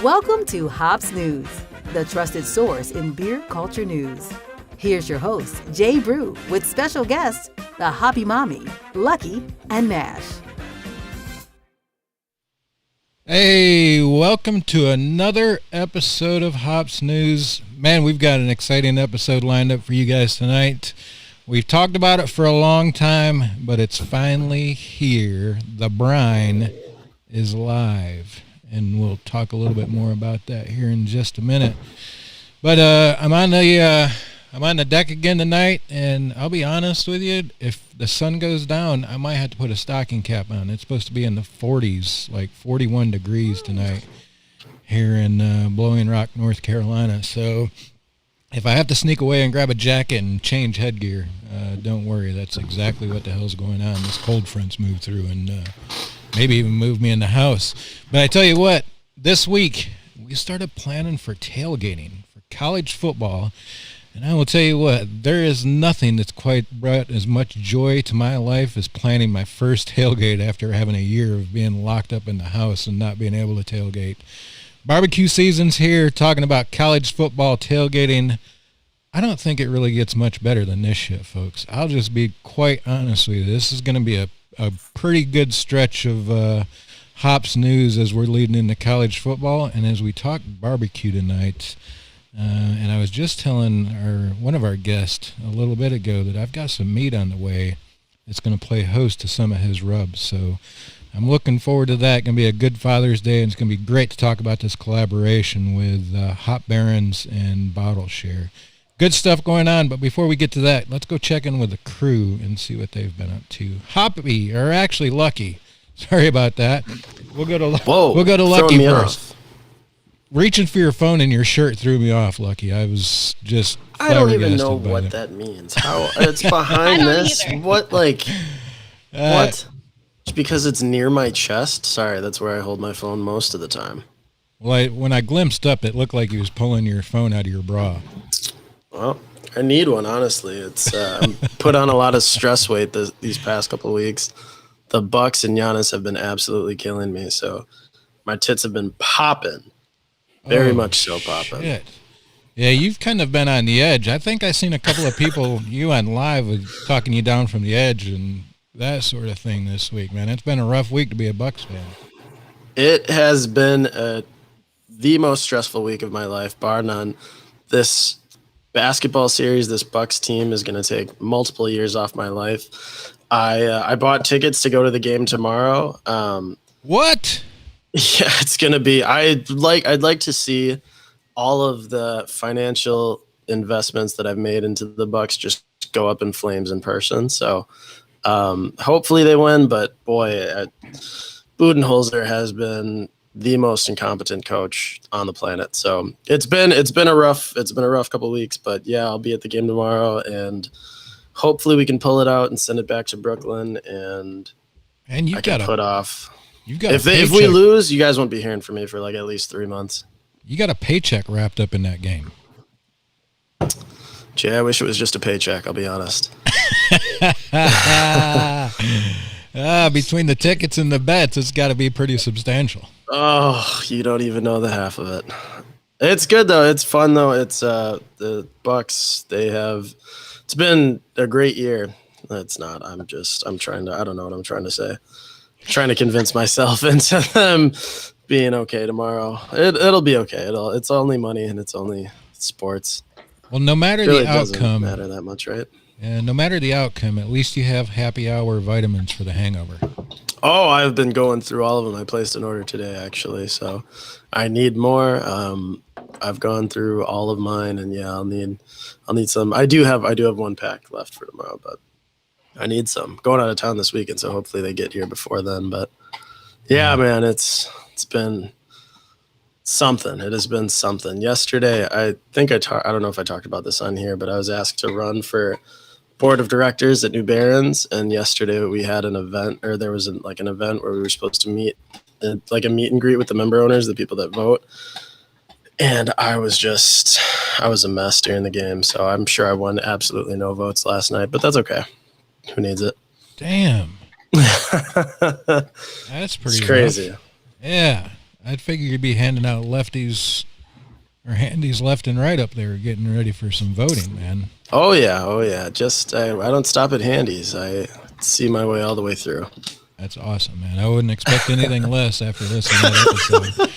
Welcome to Hops News, the trusted source in beer culture news. Here's your host, Jay Brew, with special guests, the Hoppy Mommy, Lucky, and Mash. Hey, welcome to another episode of Hops News. Man, we've got an exciting episode lined up for you guys tonight. We've talked about it for a long time, but it's finally here. The Brine is live, and we'll talk a little bit more about that here in just a minute. But I'm on the deck again tonight, and I'll be honest with you, if the sun goes down, I might have to put a stocking cap on. It's supposed to be in the 40s, like 41 degrees tonight here in Blowing Rock, North Carolina. So if I have to sneak away and grab a jacket and change headgear, don't worry. That's exactly what the hell's going on. This cold front's moved through and maybe even moved me in the house. But I tell you what, this week we started planning for tailgating for college football. And I will tell you what, there is nothing that's quite brought as much joy to my life as planning my first tailgate after having a year of being locked up in the house and not being able to tailgate. Barbecue season's here, talking about college football tailgating. I don't think it really gets much better than this shit, folks. I'll just be quite honest with you. This is going to be a pretty good stretch of Hops News as we're leading into college football and as we talk barbecue tonight. And I was just telling one of our guests a little bit ago that I've got some meat on the way that's going to play host to some of his rubs. So I'm looking forward to that. It's going to be a good Father's Day, and it's going to be great to talk about this collaboration with Hop Barons and Bottleshare. Good stuff going on, but before we get to that, let's go check in with the crew and see what they've been up to. Hoppy, or actually Lucky. Sorry about that. We'll go to Lucky first. Off. Reaching for your phone in your shirt threw me off, Lucky. I was just I don't even know what that means. How it's behind this? Either. What, like, what? Just because it's near my chest? Sorry, that's where I hold my phone most of the time. Well, when I glimpsed up, it looked like he was pulling your phone out of your bra. Well, I need one, honestly. It's put on a lot of stress weight these past couple of weeks. The Bucks and Giannis have been absolutely killing me, so my tits have been popping. Very much so, popping. Shit. Yeah, you've kind of been on the edge. I think I seen a couple of people, you on live, talking you down from the edge and that sort of thing this week, man. It's been a rough week to be a Bucks fan. It has been the most stressful week of my life, bar none. This basketball series, this Bucks team is going to take multiple years off my life. I bought tickets to go to the game tomorrow. What? Yeah, it's gonna be. I'd like to see all of the financial investments that I've made into the Bucks just go up in flames in person. So hopefully they win, but boy, Budenholzer has been the most incompetent coach on the planet. So it's been a rough couple of weeks, but yeah, I'll be at the game tomorrow, and hopefully we can pull it out and send it back to Brooklyn, and And I can put off. you've got a If we paycheck. lose, you guys won't be hearing from me for like at least 3 months. You got a paycheck wrapped up in that game. Jay, I wish it was just a paycheck. I'll be honest. Between the tickets and the bets, it's got to be pretty substantial. Oh, you don't even know the half of it. It's good though. It's fun though. It's the Bucks. It's been a great year. It's not. I'm trying to. I don't know what I'm trying to say. Trying to convince myself into them being okay tomorrow. It'll be okay. It's only money and it's only sports. Well, no matter Really the doesn't outcome, matter that much, right? no matter the outcome, at least you have happy hour vitamins for the hangover. Oh, I've been going through all of them. I placed an order today, actually, so I need more. I've gone through all of mine, and yeah, I'll need some. I do have one pack left for tomorrow, but I need some. Going out of town this weekend, so hopefully they get here before then. But yeah, man, it's been something. It has been something. Yesterday, I think I don't know if I talked about this on here, but I was asked to run for board of directors at New Barons, and yesterday we had an event, or there was an event where we were supposed to meet, like a meet and greet with the member owners, the people that vote. And I was a mess during the game, so I'm sure I won absolutely no votes last night, but that's okay. Who needs it? Damn, that's pretty It's crazy. rough. Yeah, I'd figure you'd be handing out lefties or handies left and right up there, getting ready for some voting, man. Oh yeah. Just I don't stop at handies. I see my way all the way through. That's awesome, man. I wouldn't expect anything less after listening to that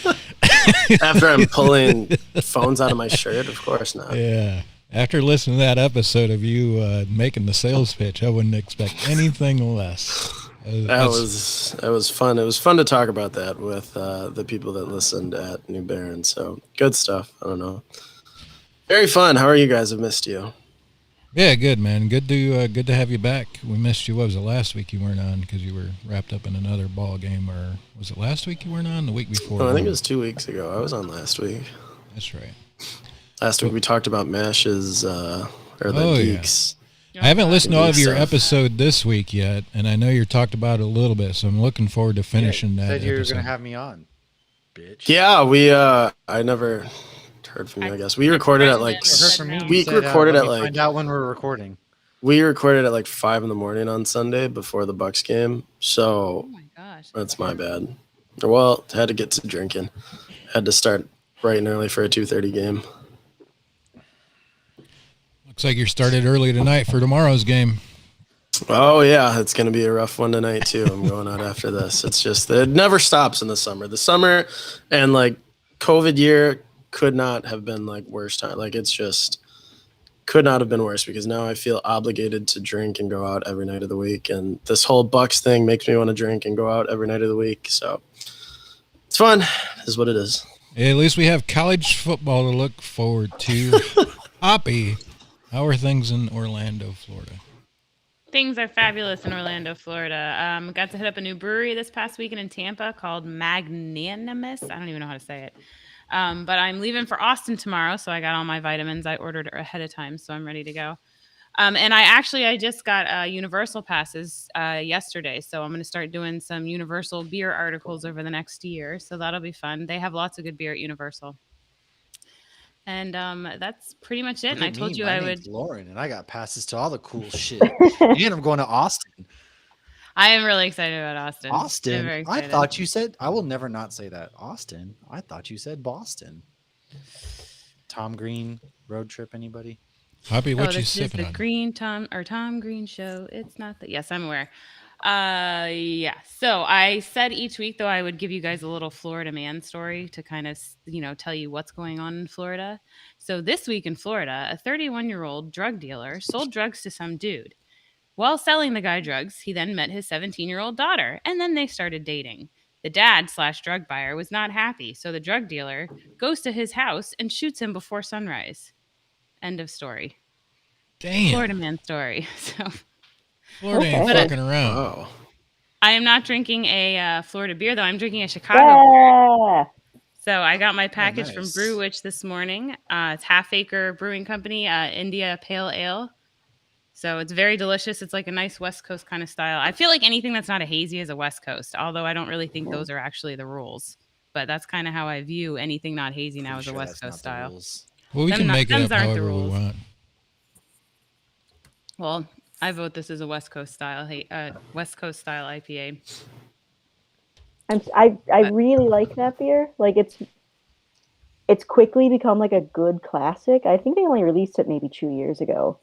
episode. After I'm pulling phones out of my shirt, of course not. Yeah. After listening to that episode of you making the sales pitch, I wouldn't expect anything less. That was fun. It was fun to talk about that with the people that listened at New Baron. So good stuff. I don't know. Very fun. How are you guys? I've missed you. Yeah, good, man. Good to have you back. We missed you. What was it, last week you weren't on because you were wrapped up in another ball game, or was it last week you weren't on? The week before? Oh, I think it was 2 weeks ago. I was on last week. That's right. Last week we talked about Mash's or the geeks. I haven't listened to all of your episode this week yet, and I know you talked about it a little bit, so I'm looking forward to finishing that. Said you were episode. going to have me on, bitch. Yeah, I never heard from you. I guess we recorded at like we recorded at like find out when we're recording. We recorded at like 5 a.m. on Sunday before the Bucks game. So Oh my gosh. that's my bad. Well, had to get to drinking. Had to start bright and early for a 2:30 game. Looks like you're started early tonight for tomorrow's game. Oh yeah, it's gonna be a rough one tonight too. I'm going out after this. It's just it never stops in the summer. The summer and like COVID year could not have been like worse time. Like it's just could not have been worse because now I feel obligated to drink and go out every night of the week. And this whole Bucks thing makes me want to drink and go out every night of the week. So it's fun. It is what it is. Hey, at least we have college football to look forward to. Hoppy, how are things in Orlando, Florida? Things are fabulous in Orlando, Florida. Got to hit up a new brewery this past weekend in Tampa called Magnanimous. I don't even know how to say it. But I'm leaving for Austin tomorrow, so I got all my vitamins. I ordered ahead of time, so I'm ready to go. And I just got Universal passes yesterday, so I'm going to start doing some Universal beer articles over the next year. So that'll be fun. They have lots of good beer at Universal. And that's pretty much it. And I told you my I name's would. Lauren, and I got passes to all the cool shit. And I'm going to Austin. I am really excited about Austin. I'm Austin. very I excited. thought you said. I will never not say that. Austin. I thought you said Boston. Tom Green road trip. Anybody? Hoppy, what you this is sipping the on? Tom Green show. It's not that. Yes, I'm aware. Yeah. So I said each week though I would give you guys a little Florida man story to kind of tell you what's going on in Florida. So this week in Florida, a 31-year-old drug dealer sold drugs to some dude. While selling the guy drugs, he then met his 17-year-old daughter, and then they started dating. The dad/drug buyer was not happy, so the drug dealer goes to his house and shoots him before sunrise. End of story. Damn. Florida man story. So Florida ain't Okay. fucking around. Wow. I am not drinking a Florida beer, though. I'm drinking a Chicago beer. Yeah. So I got my package from nice. Brewwitch this morning. It's Half Acre Brewing Company, India Pale Ale. So it's very delicious. It's like a nice West Coast kind of style. I feel like anything that's not a hazy is a West Coast, although I don't really think those are actually the rules. But that's kind of how I view anything not hazy now as a West Coast style. Well, we Them can not- make it them's up aren't the however we rules. want. Well, I vote this as a West Coast style, West Coast style IPA. I But- really like that beer. Like it's quickly become like a good classic. I think they only released it maybe 2 years ago.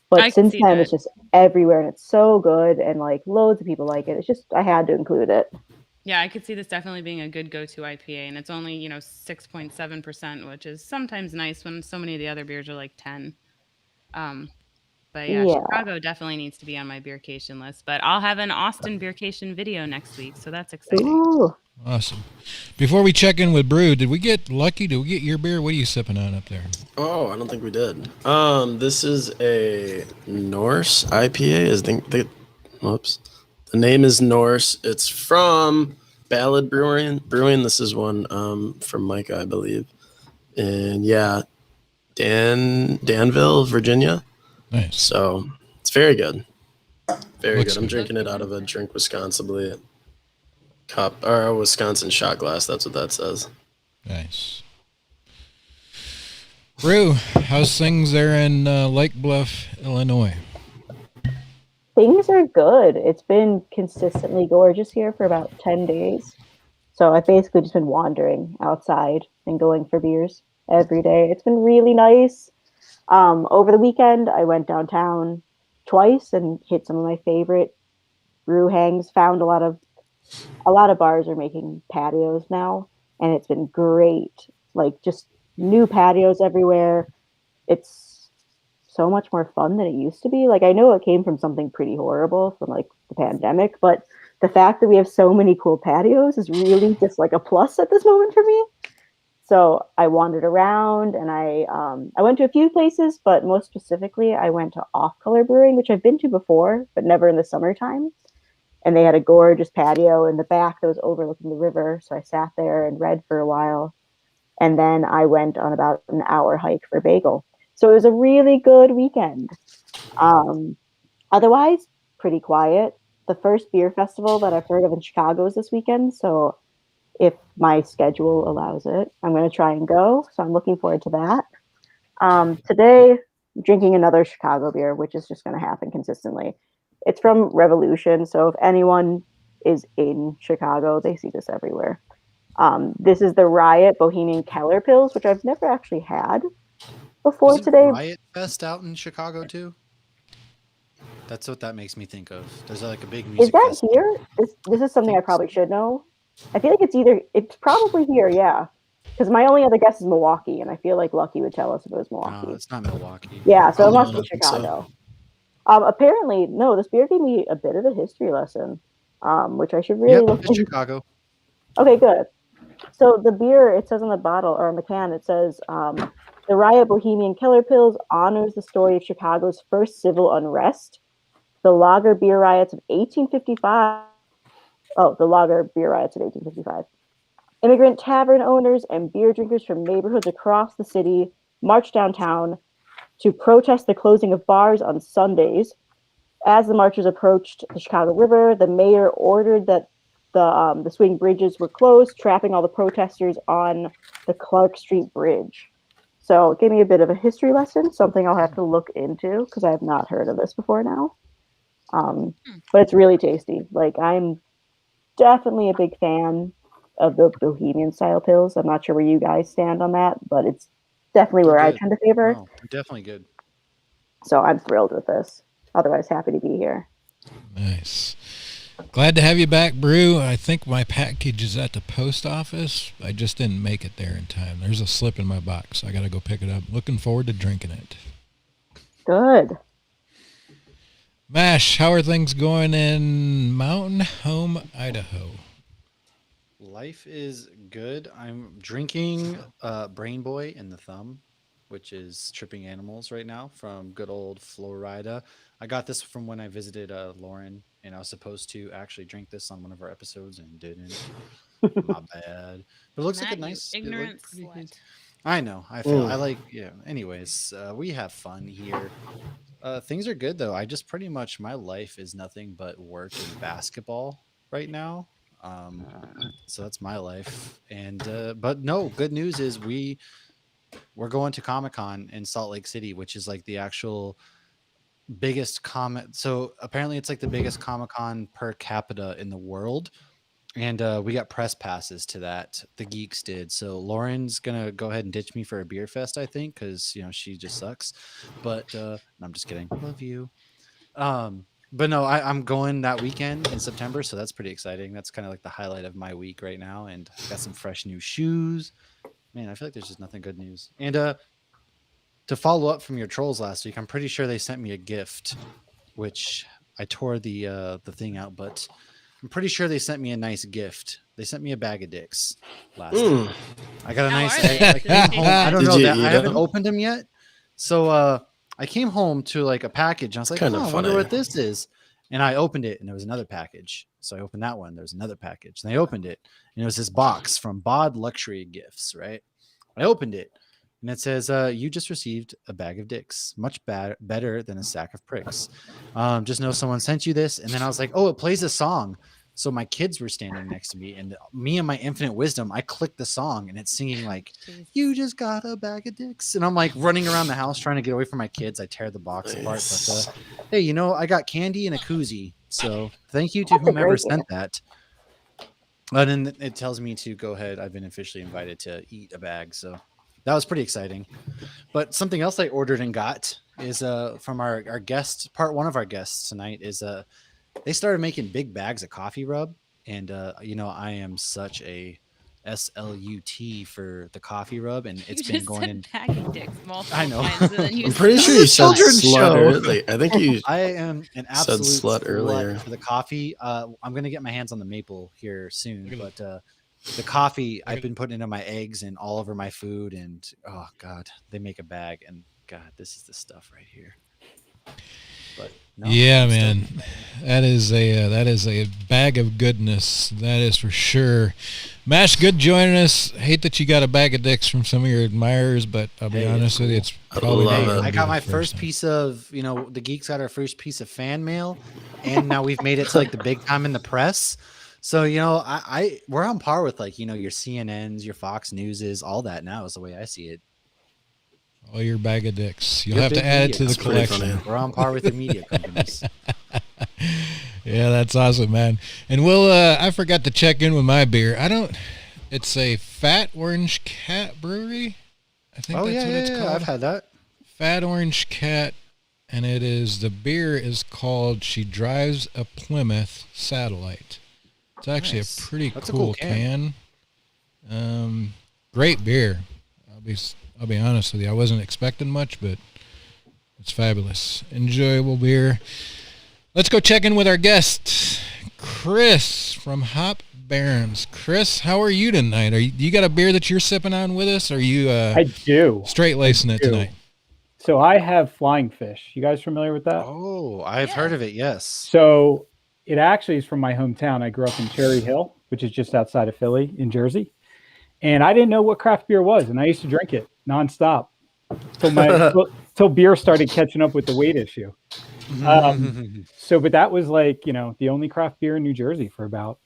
But I can since see then that. it's just everywhere and it's so good and like loads of people like it. It's just I had to include it. Yeah, I could see this definitely being a good go-to IPA, and it's only 6.7%, which is sometimes nice when so many of the other beers are like 10. But yeah, Yeah. Chicago definitely needs to be on my beercation list. But I'll have an Austin beercation video next week, so that's exciting. Ooh. Awesome. Before we check in with Brew, did we get lucky? Did we get your beer? What are you sipping on up there? Oh, I don't think we did. This is a Norse IPA. Whoops. The name is Norse. It's from Ballad Brewing. This is one from Micah, I believe. And yeah, Danville, Virginia. Nice. So it's very good. Very Looks good. I'm good. drinking it out of a Drink Responsibly cup or a Wisconsin shot glass. That's what that says. Nice. Brew, how's things there in Lake Bluff, Illinois? Things are good. It's been consistently gorgeous here for about 10 days. So I've basically just been wandering outside and going for beers every day. It's been really nice. Over the weekend, I went downtown twice and hit some of my favorite brew hangs. Found a lot of bars are making patios now, and it's been great. Like just new patios everywhere. It's so much more fun than it used to be. Like I know it came from something pretty horrible from like the pandemic, but the fact that we have so many cool patios is really just like a plus at this moment for me. So I wandered around and I went to a few places, but most specifically I went to Off Color Brewing, which I've been to before, but never in the summertime. And they had a gorgeous patio in the back that was overlooking the river. So I sat there and read for a while. And then I went on about an hour hike for bagel. So it was a really good weekend. Otherwise, pretty quiet. The first beer festival that I've heard of in Chicago is this weekend. So if my schedule allows it, I'm going to try and go. So I'm looking forward to that. Today, I'm drinking another Chicago beer, which is just going to happen consistently. It's from Revolution. So if anyone is in Chicago, they see this everywhere. This is the Riot Bohemian Keller Pills, which I've never actually had before Isn't today. Riot Fest out in Chicago too? That's what that makes me think of. There's like a big music Is that festival. here? This is something I probably should know. I feel like it's probably here, yeah. Because my only other guess is Milwaukee, and I feel like Lucky would tell us if it was Milwaukee. No, it's not Milwaukee. Yeah, so it Oh, must I be don't think so. Chicago. Apparently, no, this beer gave me a bit of a history lesson, which I should really Yep, look it's into. Chicago. Okay, good. So the beer, it says on the bottle or on the can, it says the Riot Bohemian Keller Pills honors the story of Chicago's first civil unrest, the lager beer riots of 1855. Oh, the lager beer riots of 1855. Immigrant tavern owners and beer drinkers from neighborhoods across the city marched downtown to protest the closing of bars on Sundays. As the marchers approached the Chicago River, the mayor ordered that the swing bridges were closed, trapping all the protesters on the Clark Street Bridge. So it gave me a bit of a history lesson, something I'll have to look into because I have not heard of this before now. But it's really tasty. Like I'm definitely a big fan of the Bohemian style pills. I'm not sure where you guys stand on that, but it's definitely where I Good. tend to favor. No, definitely good. So I'm thrilled with this. Otherwise, happy to be here. Nice. Glad to have you back, Brew. I think my package is at the post office. I just didn't make it there in time. There's a slip in my box. I got to go pick it up. Looking forward to drinking it. Good. Mash, how are things going in Mountain Home, Idaho? Life is good. I'm drinking Brain Boy in the Thumb, which is tripping animals right now from good old Florida. I got this from when I visited Lauren, and I was supposed to actually drink this on one of our episodes and didn't. My bad. But it looks like a Matt, you nice, it ignorant looked pretty good. slut. I know. I feel I like, yeah. Anyways, we have fun here. Things are good though. I just pretty much my life is nothing but work and basketball right now. Um, so that's my life. And but no, good news is we're going to Comic-Con in Salt Lake City, which is like the actual biggest comic. So apparently it's like the biggest Comic-Con per capita in the world. And we got press passes to that. The geeks did. So Lauren's gonna go ahead and ditch me for a beer fest, I think, because she just sucks. But no, I'm just kidding. Love you. But no, I'm going that weekend in September, so that's pretty exciting. That's kind of like the highlight of my week right now. And I got some fresh new shoes. Man, I feel like there's just nothing good news. And to follow up from your trolls last week, I'm pretty sure they sent me a gift, which I tore the thing out, but I'm pretty sure they sent me a nice gift. They sent me a bag of dicks last week. I got a How nice. are they? I came home. I don't Did know you that. eat I haven't them? opened them yet. So I came home to like a package. I was like, Kinda I wonder funny. what this is. And I opened it, and there was another package. So I opened that one. There was another package, and I opened it, and it was this box from Bod Luxury Gifts. Right. I opened it, and it says, "You just received a bag of dicks. Much better than a sack of pricks. Just know someone sent you this." And then I was like, "Oh, it plays a song." So my kids were standing next to me, and me and my infinite wisdom, I clicked the song, and it's singing like, "You just got a bag of dicks," and I'm like running around the house trying to get away from my kids. I tear the box apart, but hey, I got candy and a koozie, so thank you to That's a whomever great sent that. And then it tells me to go ahead. I've been officially invited to eat a bag, so that was pretty exciting. But something else I ordered and got is from our guest, part one of our guests tonight is they started making big bags of coffee rub, and I am such a SLUT for the coffee rub, and it's You been just going said in. bag of dicks multiple I know. times, and then you I'm pretty said sure you said children's slut show. earlier. I think you I am an said absolute slut earlier. for the coffee. I'm gonna get my hands on the maple here soon, but the coffee I've been putting into my eggs and all over my food, and oh god, they make a bag, and god, this is the stuff right here. But no, Yeah, I'm still- man, that is a bag of goodness. That is for sure. Mash, good joining us. Hate that you got a bag of dicks from some of your admirers, but I'll be Hey, honest with you, it's I probably love not it. gonna I be got the my first time. piece of, the geeks got our first piece of fan mail, and now we've made it to like the big time in the press. So we're on par with like your CNNs, your Fox Newses, all that now is the way I see it. All your bag of dicks. You'll Your have to big add it media to the company. Pretty collection. funny. We're on par with the media companies. Yeah, that's awesome, man. And I forgot to check in with my beer. It's a Fat Orange Cat Brewery. I think Oh that's yeah, what it's yeah, called. I've had that. Fat Orange Cat, and the beer is called She Drives a Plymouth Satellite. It's actually Nice. a pretty That's a cool cool can. Great beer. I'll be honest with you. I wasn't expecting much, but it's fabulous. Enjoyable beer. Let's go check in with our guest, Chris from Hop Barons. Chris, how are you tonight? You got a beer that you're sipping on with us? Or are you I do. straight lacing it do. tonight? So I have Flying Fish. You guys familiar with that? Oh, I've Yeah. heard of it. Yes. So it actually is from my hometown. I grew up in Cherry Hill, which is just outside of Philly in Jersey. And I didn't know what craft beer was, and I used to drink it nonstop till beer started catching up with the weight issue. But that was like, the only craft beer in New Jersey for about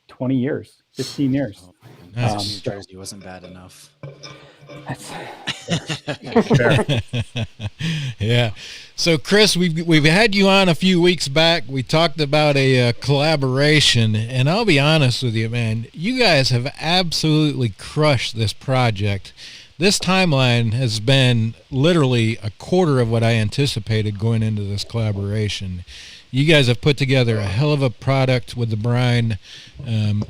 20 years, 15 years. Nice. New Jersey wasn't bad enough. Yeah. So Chris, we've had you on a few weeks back. We talked about a collaboration, and I'll be honest with you, man. You guys have absolutely crushed this project. This timeline has been literally a quarter of what I anticipated going into this collaboration. You guys have put together a hell of a product with the Brine,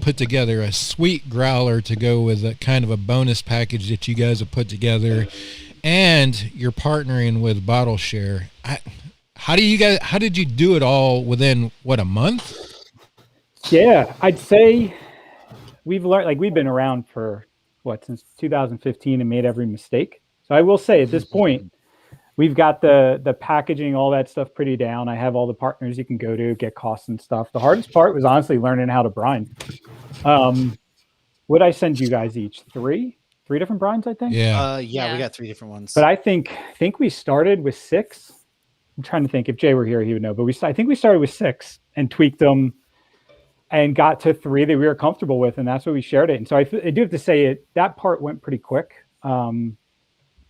put together a sweet growler to go with a kind of a bonus package that you guys have put together, and you're partnering with Bottleshare. How did you do it all within, a month? Yeah, I'd say we've learned, like we've been around for since 2015 and made every mistake. So I will say at this point, we've got the packaging, all that stuff pretty down. I have all the partners you can go to get costs and stuff. The hardest part was honestly learning how to brine. What I send you guys each? Three different brines, I think. Yeah. We Yeah. got 3 different ones. But I think we started with 6. I'm trying to think, if Jay were here, he would know. But I think we started with 6 and tweaked them and got to 3 that we were comfortable with, and that's what we shared it. And so I do have to say that part went pretty quick.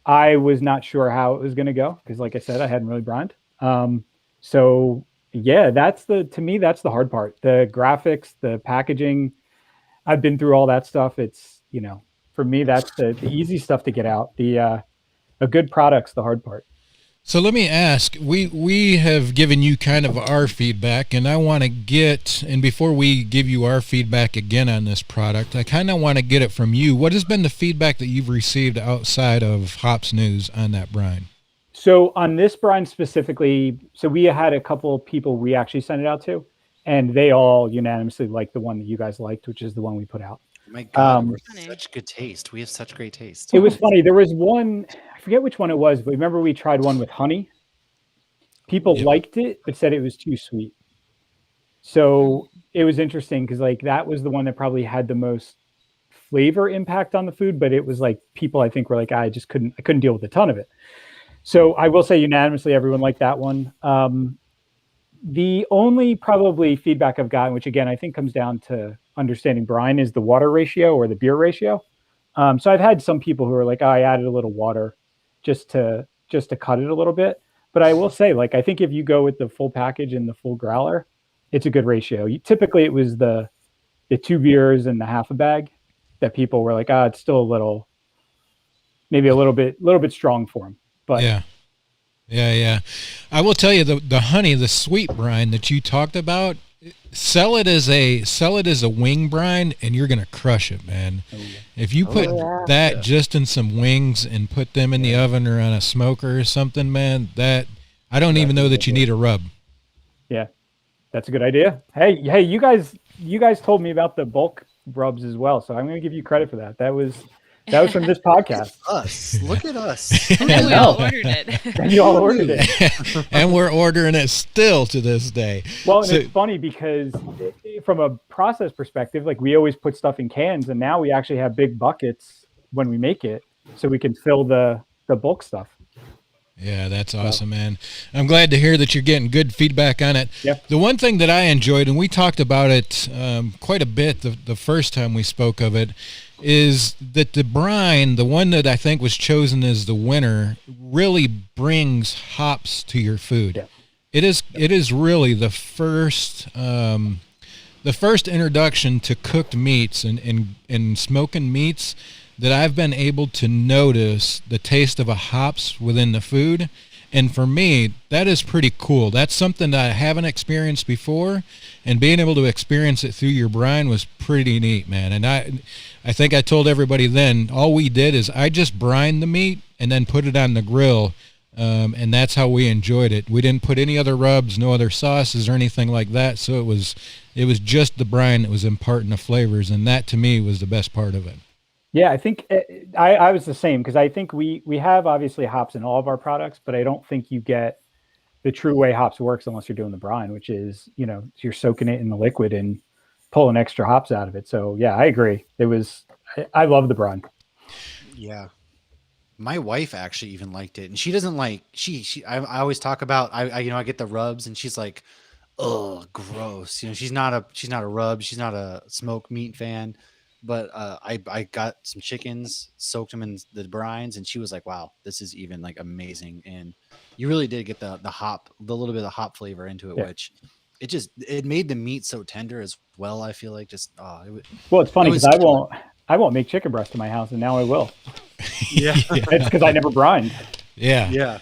I was not sure how it was going to go because, like I said, I hadn't really brined. So yeah, to me that's the hard part. The graphics, the packaging. I've been through all that stuff. It's, for me, that's the easy stuff to get out. A good product's the hard part. So let me ask, we have given you kind of our feedback, and I want to and before we give you our feedback again on this product, I kind of want to get it from you. What has been the feedback that you've received outside of Hops News on that brine? So on this brine specifically, we had a couple of people we actually sent it out to, and they all unanimously liked the one that you guys liked, which is the one we put out. My God, we're such good taste. We have such great taste. It was funny. There was one, I forget which one it was, but remember we tried one with honey. People liked it, but said it was too sweet. So it was interesting because that was the one that probably had the most flavor impact on the food, but it was people I think were I couldn't deal with a ton of it. So I will say unanimously everyone liked that one. The only probably feedback I've gotten, which again I think comes down to understanding brine, is the water ratio or the beer ratio. So I've had some people who are I added a little water just to cut it a little bit. But I will say, I think if you go with the full package and the full growler, it's a good ratio. Typically it was the 2 beers and the half a bag that people were it's still maybe a little bit strong for them. But Yeah. I will tell you the honey, the sweet brine that you talked about, sell it as a wing brine and you're going to crush it, man. Oh, yeah. If you put that just in some wings and put them in the oven or on a smoker or something, man, I don't even know that you need a rub. Yeah. That's a good idea. Hey, you guys told me about the bulk rubs as well, so I'm going to give you credit for that. That was from this podcast. Look at us. And we all ordered it. And you all ordered it. And we're ordering it still to this day. Well, and it's funny because from a process perspective, we always put stuff in cans, and now we actually have big buckets when we make it, so we can fill the bulk stuff. Yeah, that's awesome, man. I'm glad to hear that you're getting good feedback on it. Yeah. The one thing that I enjoyed, and we talked about it quite a bit the first time we spoke of it, is that the brine, the one that I think was chosen as the winner, really brings hops to your food. Yeah. It is really the first introduction to cooked meats and smoking meats that I've been able to notice the taste of a hops within the food. And for me, that is pretty cool. That's something that I haven't experienced before, and being able to experience it through your brine was pretty neat, man. And I think I told everybody then, all we did is I just brined the meat and then put it on the grill, and that's how we enjoyed it. We didn't put any other rubs, no other sauces or anything like that, so it was just the brine that was imparting the flavors, and that to me was the best part of it. Yeah, I think I was the same, because I think we have obviously hops in all of our products, but I don't think you get the true way hops works unless you're doing the brine, which is, you're soaking it in the liquid and pulling extra hops out of it. So yeah, I agree. I love the brine. Yeah. My wife actually even liked it, and she doesn't I always talk about, I get the rubs, and she's like, oh, gross. She's not a rub. She's not a smoked meat fan. But I got some chickens, soaked them in the brines, and she was like, wow, this is even amazing. And you really did get the little bit of hop flavor into it, which it made the meat so tender as well. I feel like it's funny because I won't make chicken breast in my house, and now I will. Yeah. It's because I never brined. Yeah,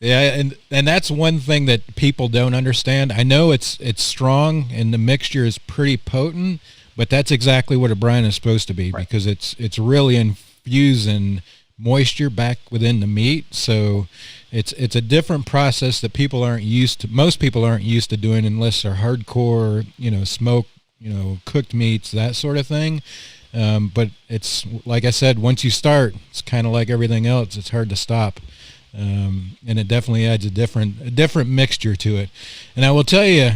and that's one thing that people don't understand. I know it's strong and the mixture is pretty potent, but that's exactly what a brine is supposed to be, right? Because it's really infusing moisture back within the meat. So it's a different process that most people aren't used to doing unless they're hardcore, smoke, cooked meats, that sort of thing. But it's like I said, once you start, it's kind of like everything else. It's hard to stop. And it definitely adds a different mixture to it. And I will tell you,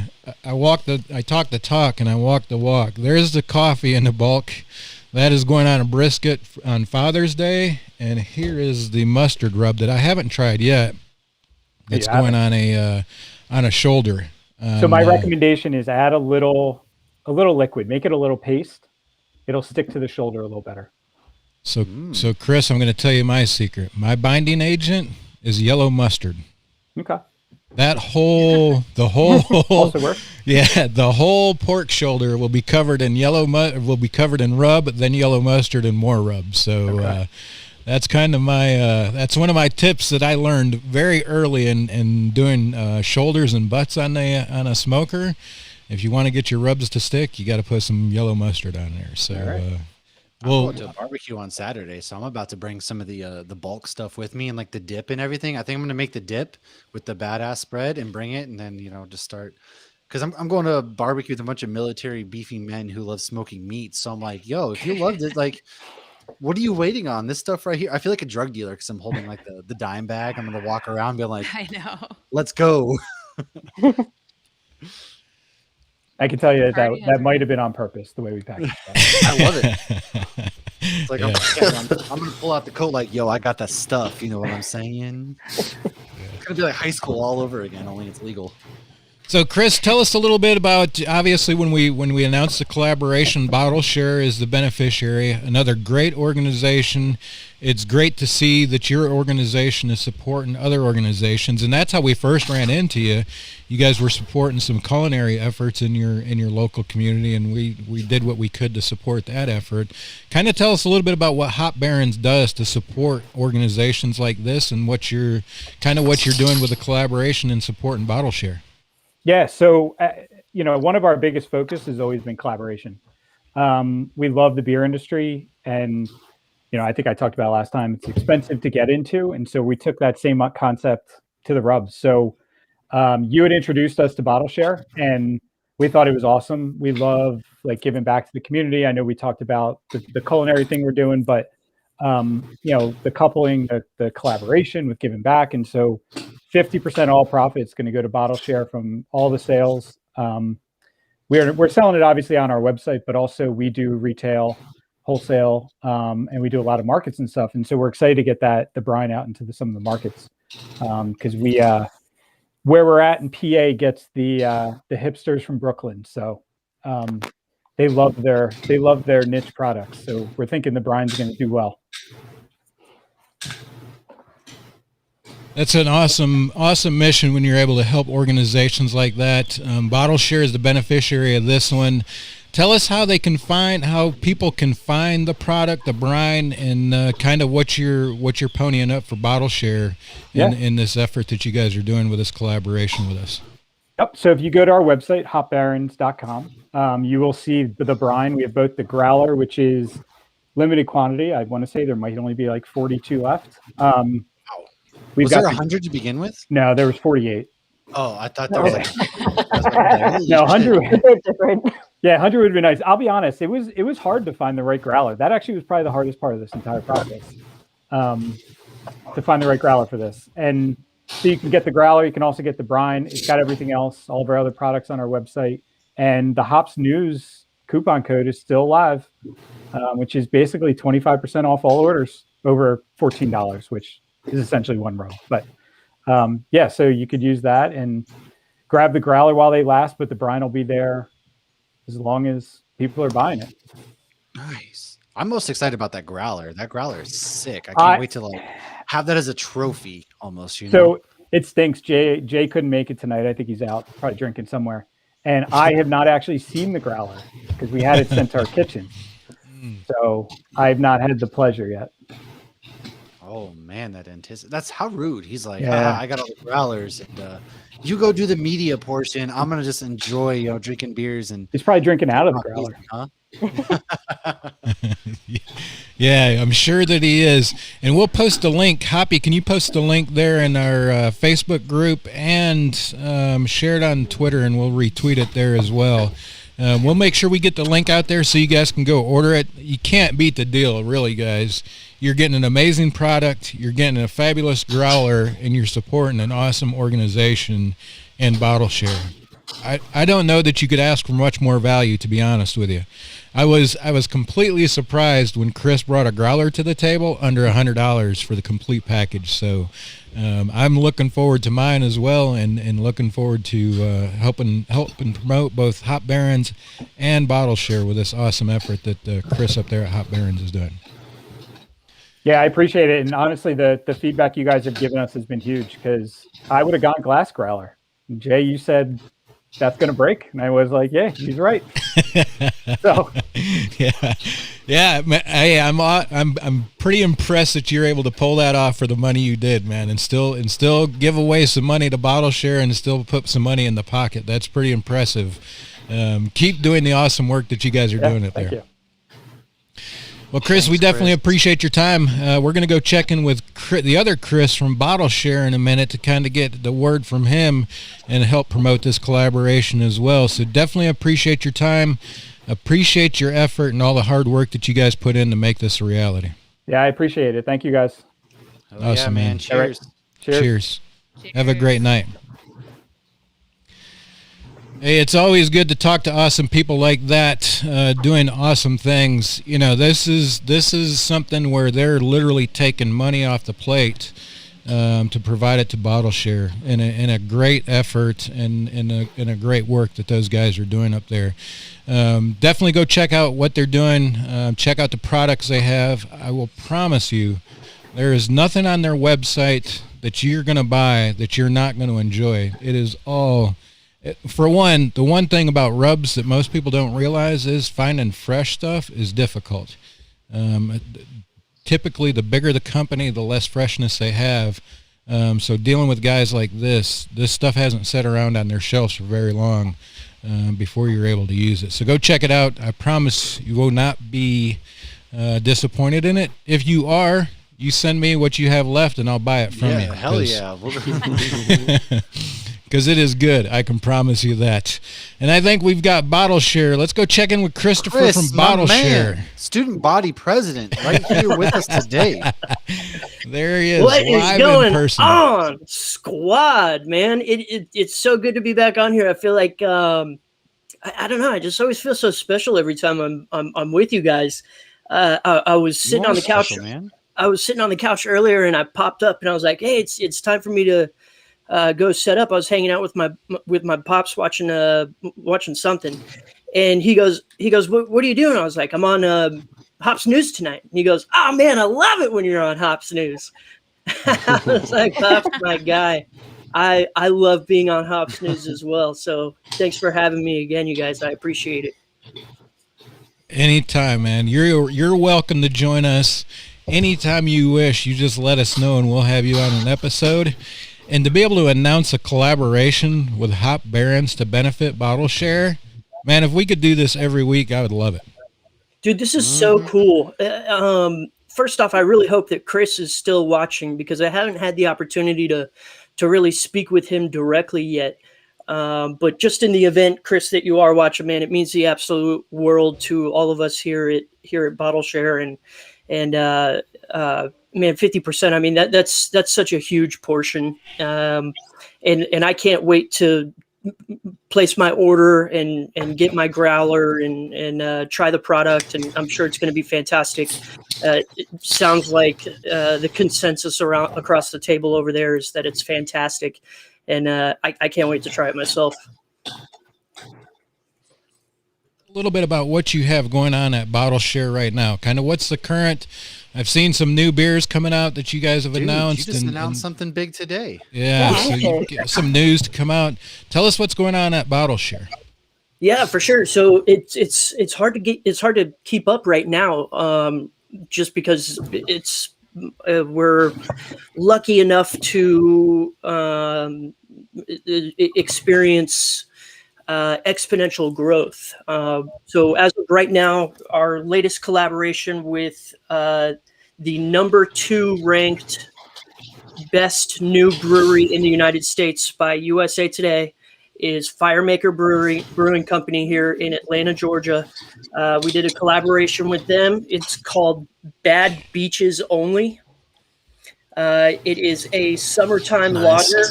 I talk the talk and I walk the walk. There's the coffee in the bulk. That is going on a brisket on Father's Day. And here is the mustard rub that I haven't tried yet. It's going on a shoulder. So my recommendation is add a little liquid, make it a little paste. It'll stick to the shoulder a little better. So Chris, I'm going to tell you my secret. My binding agent is yellow mustard. Okay. The whole Also works. Yeah, the whole pork shoulder will be covered in rub, then yellow mustard and more rub. So that's kind of that's one of my tips that I learned very early in doing shoulders and butts on a smoker. If you want to get your rubs to stick, you got to put some yellow mustard on there. So. Right. I'm going to a barbecue on Saturday, so I'm about to bring some of the bulk stuff with me and like the dip and everything. I think I'm going to make the dip with the badass spread and bring it, and then just start, because I'm going to a barbecue with a bunch of military beefy men who love smoking meat. So I'm like, yo, if you loved it, like, what are you waiting on? This stuff right here. I feel like a drug dealer because I'm holding like the dime bag. I'm going to walk around and be like, I know. Let's go. I can tell you that might have been on purpose, the way we packaged it. I love it. It's like, I'm going to pull out the coat like, yo, I got that stuff. You know what I'm saying? It's going to be like high school all over again, only it's legal. So, Chris, tell us a little bit about, obviously, when we announced the collaboration, Bottleshare is the beneficiary, another great organization. It's great to see that your organization is supporting other organizations, and that's how we first ran into you. You guys were supporting some culinary efforts in your local community, and we did what we could to support that effort. Kind of tell us a little bit about what Hop Barons does to support organizations like this, and what you're doing with the collaboration and supporting Bottleshare. Yeah, so one of our biggest focus has always been collaboration. We love the beer industry, and I think I talked about last time, it's expensive to get into, and so we took that same concept to the rubs. So you had introduced us to Bottleshare, and we thought it was awesome. We love like giving back to the community. I know we talked about the culinary thing we're doing, but the coupling, the collaboration with giving back, and so 50% all profits going to go to Bottleshare from all the sales. We're selling it obviously on our website, but also we do retail, wholesale, and we do a lot of markets and stuff. And so we're excited to get the brine out into some of the markets, because where we're at in PA gets the hipsters from Brooklyn. So they love their niche products. So we're thinking the brine's going to do well. That's an awesome mission when you're able to help organizations like that. Bottleshare is the beneficiary of this one. Tell us how people can find the product, the brine, and kind of what you're ponying up for Bottleshare in this effort that you guys are doing with this collaboration with us. Yep. So if you go to our website, hopbarons.com, you will see the brine. We have both the growler, which is limited quantity. I want to say there might only be like 42 left. Was there 100 to begin with? No, there was 48. Oh, I thought there was like no, 100 a bit different. Yeah, 100 would be nice. I'll be honest, it was hard to find the right growler. That actually was probably the hardest part of this entire process, to find the right growler for this. And so you can get the growler, you can also get the brine. It's got everything else, all of our other products on our website. And the Hops News coupon code is still live, which is basically 25% off all orders over $14, which is essentially one row. But so you could use that and grab the growler while they last, but the brine will be there as long as people are buying it. Nice. I'm most excited about that growler. That growler is sick. I can't wait to have that as a trophy almost. So it stinks. Jay couldn't make it tonight. I think he's out probably drinking somewhere. And I have not actually seen the growler because we had it sent to our kitchen. So I've not had the pleasure yet. Oh man, that's how rude. He's like, I got all the growlers, and you go do the media portion. I'm gonna just enjoy, drinking beers. And he's probably drinking out of the growler, huh? Yeah, I'm sure that he is. And we'll post a link. Hoppy, can you post a link there in our Facebook group and share it on Twitter, and we'll retweet it there as well. We'll make sure we get the link out there so you guys can go order it. You can't beat the deal, really, guys. You're getting an amazing product, you're getting a fabulous growler, and you're supporting an awesome organization in Bottleshare. I don't know that you could ask for much more value, to be honest with you. I was completely surprised when Chris brought a growler to the table under $100 for the complete package. So I'm looking forward to mine as well, and looking forward to helping promote both Hop Barons and Bottleshare with this awesome effort that Chris up there at Hop Barons is doing. Yeah, I appreciate it. And honestly, the feedback you guys have given us has been huge, because I would have gone glass growler. And Jay, you said that's going to break. And I was like, yeah, he's right. So yeah. Hey, I'm pretty impressed that you're able to pull that off for the money you did, man, and still give away some money to Bottleshare and still put some money in the pocket. That's pretty impressive. Keep doing the awesome work that you guys are doing up there. Thank you. Well, Chris, we definitely appreciate your time. We're going to go check in with the other Chris from Bottleshare in a minute to kind of get the word from him and help promote this collaboration as well. So definitely appreciate your time, appreciate your effort, and all the hard work that you guys put in to make this a reality. Yeah, I appreciate it. Thank you, guys. Awesome, yeah, man. Cheers. Right. Cheers. Have a great night. Hey, it's always good to talk to awesome people like that, doing awesome things. You know, this is something where they're literally taking money off the plate to provide it to Bottleshare in a great effort and in a great work that those guys are doing up there. Definitely go check out what they're doing. Check out the products they have. I will promise you, there is nothing on their website that you're going to buy that you're not going to enjoy. It is all. For one, the one thing about rubs that most people don't realize is finding fresh stuff is difficult. Typically, the bigger the company, the less freshness they have. So dealing with guys like this stuff hasn't sat around on their shelves for very long before you're able to use it. So go check it out. I promise you will not be disappointed in it. If you are, you send me what you have left and I'll buy it from you. Yeah, hell yeah. Because it is good. I can promise you that. And I think we've got Bottleshare. Let's go check in with Christopher from Bottleshare. Student body president right here with us today. There he is. What is live going in person. on, squad, man? It's so good to be back on here. I feel like I don't know. I just always feel so special every time I'm with you guys. I was sitting on the couch. Special, man. I was sitting on the couch earlier, and I popped up, and I was like, "Hey, it's time for me to go set up." I was hanging out with my pops watching something, and he goes, what are you doing? I was like, I'm on Hops News tonight. And he goes, oh man, I love it when you're on Hops News. I was like, Pops, my guy. I love being on Hops News as well. So thanks for having me again, you guys. I appreciate it. Anytime, man. You're welcome to join us anytime you wish. You just let us know and we'll have you on an episode. And to be able to announce a collaboration with Hop Barons to benefit Bottleshare, man, if we could do this every week, I would love it. Dude, this is so cool. First off, I really hope that Chris is still watching, because I haven't had the opportunity to really speak with him directly yet. But just in the event, Chris, that you are watching, man, it means the absolute world to all of us here at Bottleshare, and man, 50%. I mean, that's such a huge portion. And I can't wait to place my order and get my growler and try the product. And I'm sure it's going to be fantastic. It sounds like the consensus across the table over there is that it's fantastic. And I can't wait to try it myself. A little bit about what you have going on at Bottleshare right now. Kind of what's the current. I've seen some new beers coming out that you guys have announced. You just announced something big today. Yeah, so you get some news to come out. Tell us what's going on at Bottleshare. Yeah, for sure. So it's hard to keep up right now, just because we're lucky enough to experience exponential growth. So as of right now, our latest collaboration with the number 2 ranked best new brewery in the United States by USA Today is Firemaker Brewing Company here in Atlanta, Georgia. We did a collaboration with them. It's called Bad Beaches Only. It is a summertime lager.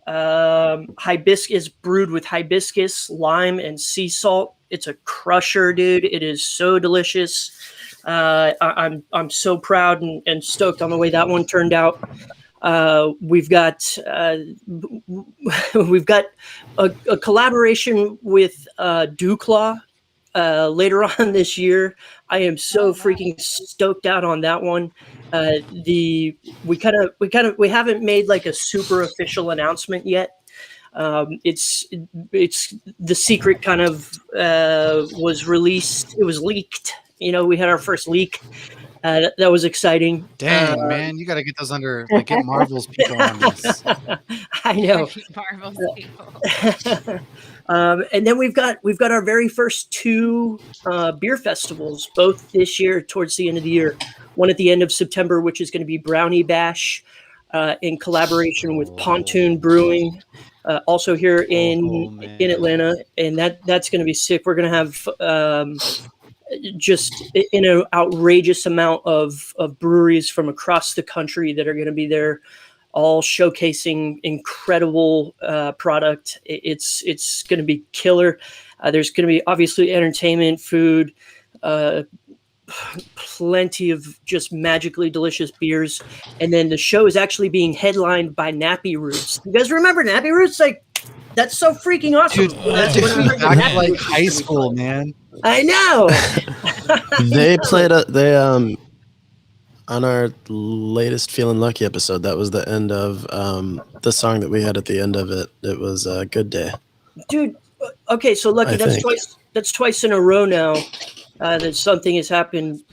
Hibiscus, brewed with hibiscus, lime, and sea salt. It's a crusher, dude. It is so delicious. I'm so proud and stoked on the way that one turned out. We've got a collaboration with Dewclaw later on this year. I am so freaking stoked out on that one. We haven't made like a super official announcement yet. It's the secret kind of was released. It was leaked. We had our first leak. That was exciting. Dang, man, you got to get those under, get Marvel's people on this. I know. Marvel's people. And then we've got our very first 2 beer festivals, both this year towards the end of the year. One at the end of September, which is going to be Brownie Bash, in collaboration with Pontoon Brewing, also here in Atlanta, and that's going to be sick. We're going to have just an outrageous amount of breweries from across the country that are going to be there, all showcasing incredible product. It's going to be killer. There's going to be obviously entertainment, food, plenty of just magically delicious beers. And then the show is actually being headlined by Nappy Roots. You guys remember Nappy Roots? Like, that's so freaking awesome. Dude, back like high school, man. I know. They played on our latest Feeling Lucky episode. That was the end of the song that we had at the end of it. It was a Good Day. Dude, okay, so Lucky, that's twice in a row now that something has happened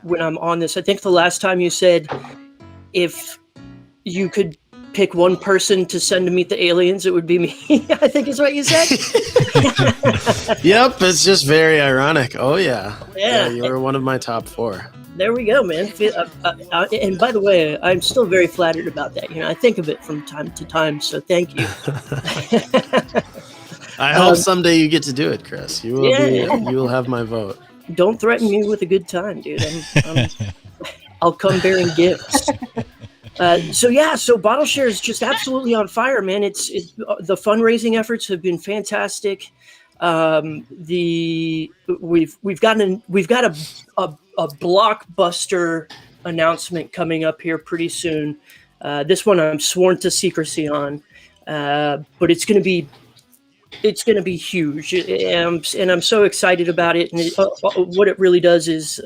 when I'm on this. I think the last time you said if you could pick one person to send to meet the aliens, it would be me. I think is what you said. Yep, it's just very ironic. Oh yeah, Yeah. you were one of my top 4. There we go, man. And by the way, I'm still very flattered about that. I think of it from time to time, so thank you. I hope someday you get to do it, Chris. You will you will have my vote. Don't threaten me with a good time, dude. I'll come bearing gifts. So Bottleshare is just absolutely on fire, man. It's the fundraising efforts have been fantastic. We've got a blockbuster announcement coming up here pretty soon. This one I'm sworn to secrecy on, but it's going to be huge, and I'm so excited about it. And what it really does is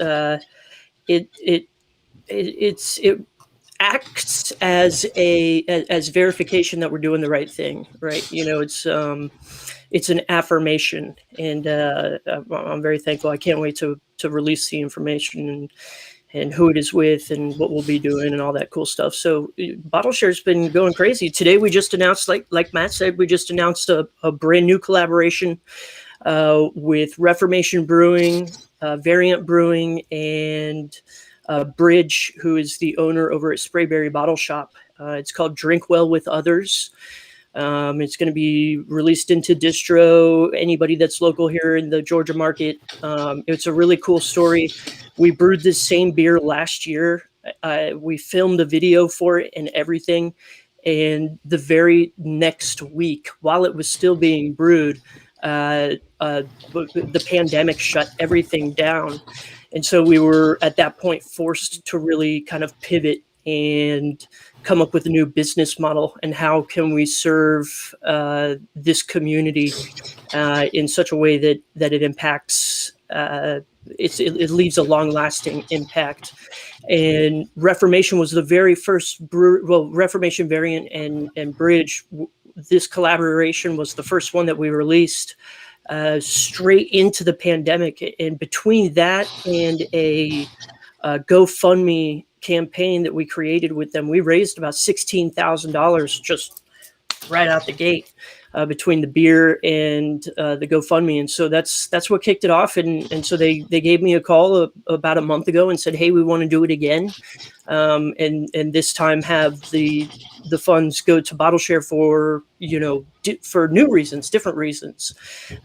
it acts as as verification that we're doing the right thing, right? It's an affirmation, and I'm very thankful. I can't wait to release the information and who it is with and what we'll be doing and all that cool stuff. So Bottleshare's been going crazy. Today we just announced, like Matt said, we just announced a brand new collaboration with Reformation Brewing, Variant Brewing, and Bridge, who is the owner over at Sprayberry Bottle Shop. It's called Drink Well with Others. It's going to be released into distro, anybody that's local here in the Georgia market. It's a really cool story. We brewed this same beer last year. We filmed a video for it and everything. And the very next week, while it was still being brewed, the pandemic shut everything down. And so we were at that point forced to really kind of pivot and come up with a new business model, and how can we serve this community in such a way that it impacts, it leaves a long-lasting impact. And Reformation was the very first Reformation, Variant, and Bridge. This collaboration was the first one that we released straight into the pandemic. And between that and a GoFundMe campaign that we created with them, we raised about $16,000 just right out the gate. between the beer and the GoFundMe. And so that's what kicked it off. And so they gave me a call about a month ago and said, hey, we want to do it again. And this time have the funds go to Bottleshare for, for new reasons, different reasons.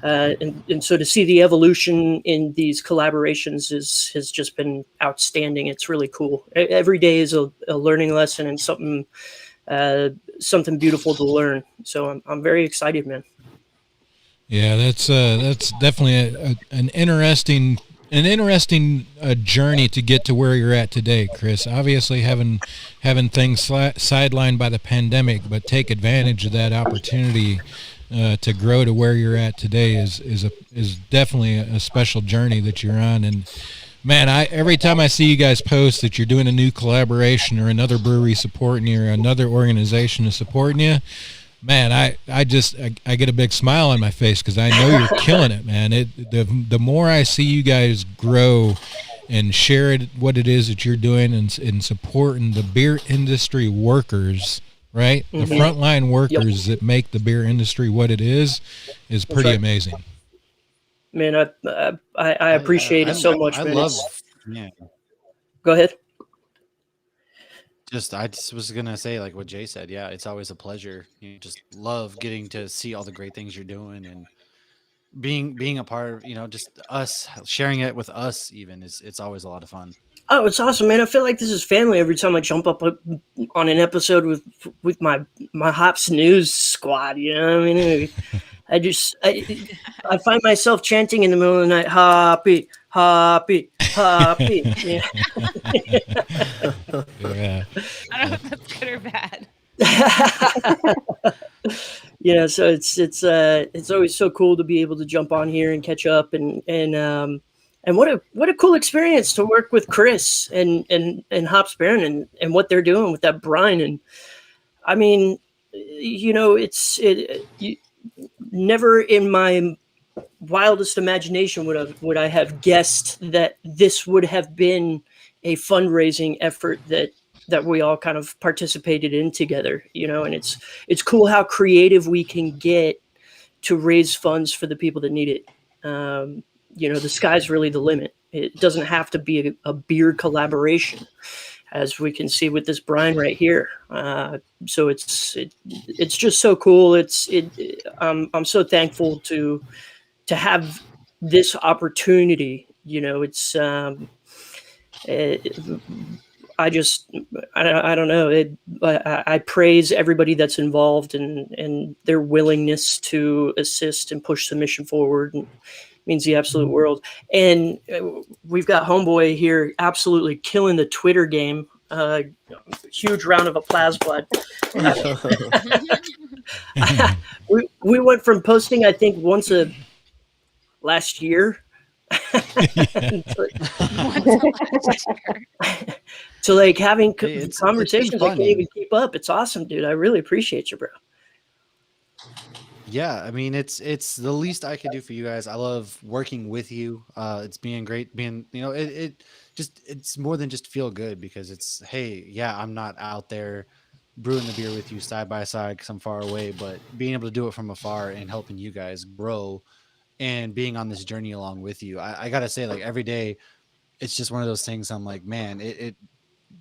And so to see the evolution in these collaborations has just been outstanding. It's really cool. Every day is a learning lesson and something beautiful to learn. So I'm very excited, man. Yeah, that's definitely an interesting journey to get to where you're at today, Chris. Obviously, having things sidelined by the pandemic, but take advantage of that opportunity to grow to where you're at today is definitely a special journey that you're on. And man, every time I see you guys post that you're doing a new collaboration or another brewery supporting you or another organization is supporting you, man, I get a big smile on my face because I know you're killing it, man. The more I see you guys grow and share what it is that you're doing and supporting the beer industry workers, right? The frontline workers that make the beer industry what it is pretty amazing. Man, I appreciate it so much, man. Yeah. Go ahead. I just was gonna say, like what Jay said. Yeah, it's always a pleasure. Just love getting to see all the great things you're doing and being a part of, just us sharing it with us. Even it's always a lot of fun. Oh, it's awesome, man. I feel like this is family every time I jump up on an episode with my Hops News squad. You know what I mean? I find myself chanting in the middle of the night, happy, happy, happy. Yeah. Yeah. I don't know if that's good or bad. So it's always so cool to be able to jump on here and catch up and what a cool experience to work with Chris and Hops Baron and what they're doing with that brine. And I mean, never in my wildest imagination would I have guessed that this would have been a fundraising effort that we all kind of participated in together, and it's cool how creative we can get to raise funds for the people that need it. The sky's really the limit. It doesn't have to be a beer collaboration, as we can see with this brine right here. So it's just so cool. I'm so thankful to have this opportunity. I don't know. I praise everybody that's involved and their willingness to assist and push the mission forward. And means the absolute world. And we've got Homeboy here absolutely killing the Twitter game. Huge round of applause, bud. We went from posting, I think, once last year to like having conversations I can't even keep up. It's awesome, dude. I really appreciate you, bro. Yeah, I mean, it's the least I could do for you guys. I love working with you. It's being great. It's more than just feel good because it's, hey, yeah, I'm not out there brewing the beer with you side by side because I'm far away, but being able to do it from afar and helping you guys grow and being on this journey along with you. I gotta say, like every day, it's just one of those things. I'm like, man,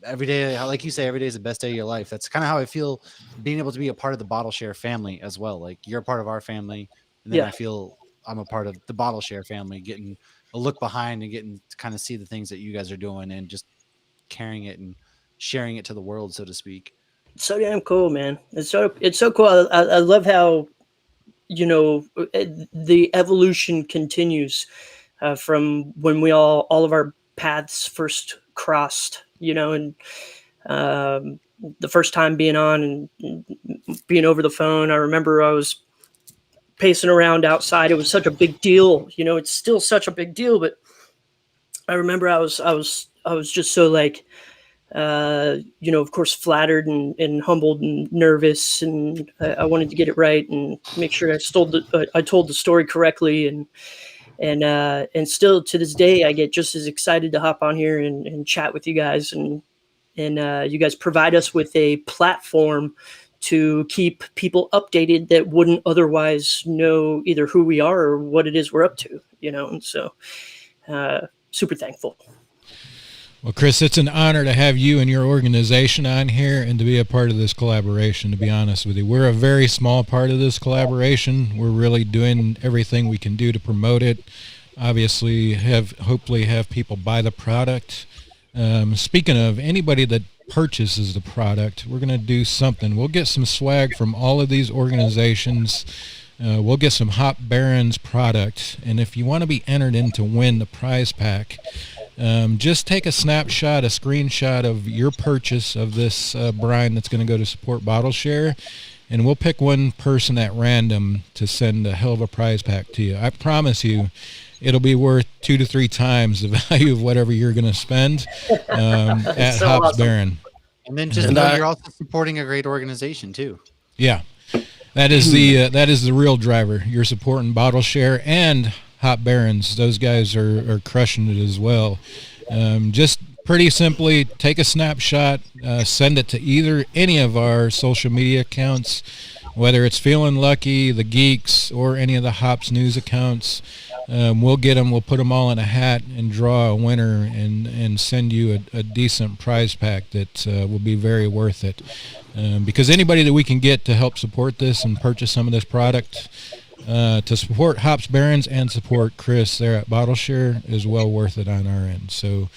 every day, like you say, every day is the best day of your life. That's kind of how I feel being able to be a part of the Bottleshare family as well. Like you're a part of our family. And then I feel I'm a part of the Bottleshare family, getting a look behind and getting to kind of see the things that you guys are doing and just carrying it and sharing it to the world, so to speak. So damn cool, man. It's so cool. I love how, the evolution continues from when we all of our paths first crossed, and the first time being on and being over the phone. I remember I was pacing around outside. It was such a big deal. It's still such a big deal, but I remember I was just so like, of course, flattered and humbled and nervous. And I wanted to get it right and make sure I told the story correctly. And still to this day, I get just as excited to hop on here and chat with you guys. And you guys provide us with a platform to keep people updated that wouldn't otherwise know either who we are or what it is we're up to, and so super thankful. Well, Chris, it's an honor to have you and your organization on here and to be a part of this collaboration, to be honest with you. We're a very small part of this collaboration. We're really doing everything we can do to promote it. Obviously, hopefully have people buy the product. Speaking of anybody that purchases the product, we're going to do something. We'll get some swag from all of these organizations. We'll get some Hop Barons product. And if you want to be entered in to win the prize pack, just take a snapshot, a screenshot of your purchase of this brine that's going to go to support Bottleshare, and we'll pick one person at random to send a hell of a prize pack to you. I promise you it'll be worth 2 to 3 times the value of whatever you're going to spend at so Hops awesome. Baron. And then just know you're also supporting a great organization too. Yeah, that is the real driver. You're supporting Bottleshare and Hop Barons. Those guys are crushing it as well. Just pretty simply take a snapshot, send it to any of our social media accounts, whether it's Feeling Lucky, the Geeks, or any of the Hops News accounts. We'll get them, we'll put them all in a hat and draw a winner and send you a decent prize pack that will be very worth it. Because anybody that we can get to help support this and purchase some of this product, to support Hops Barons and support Chris there at Bottleshare is well worth it on our end. So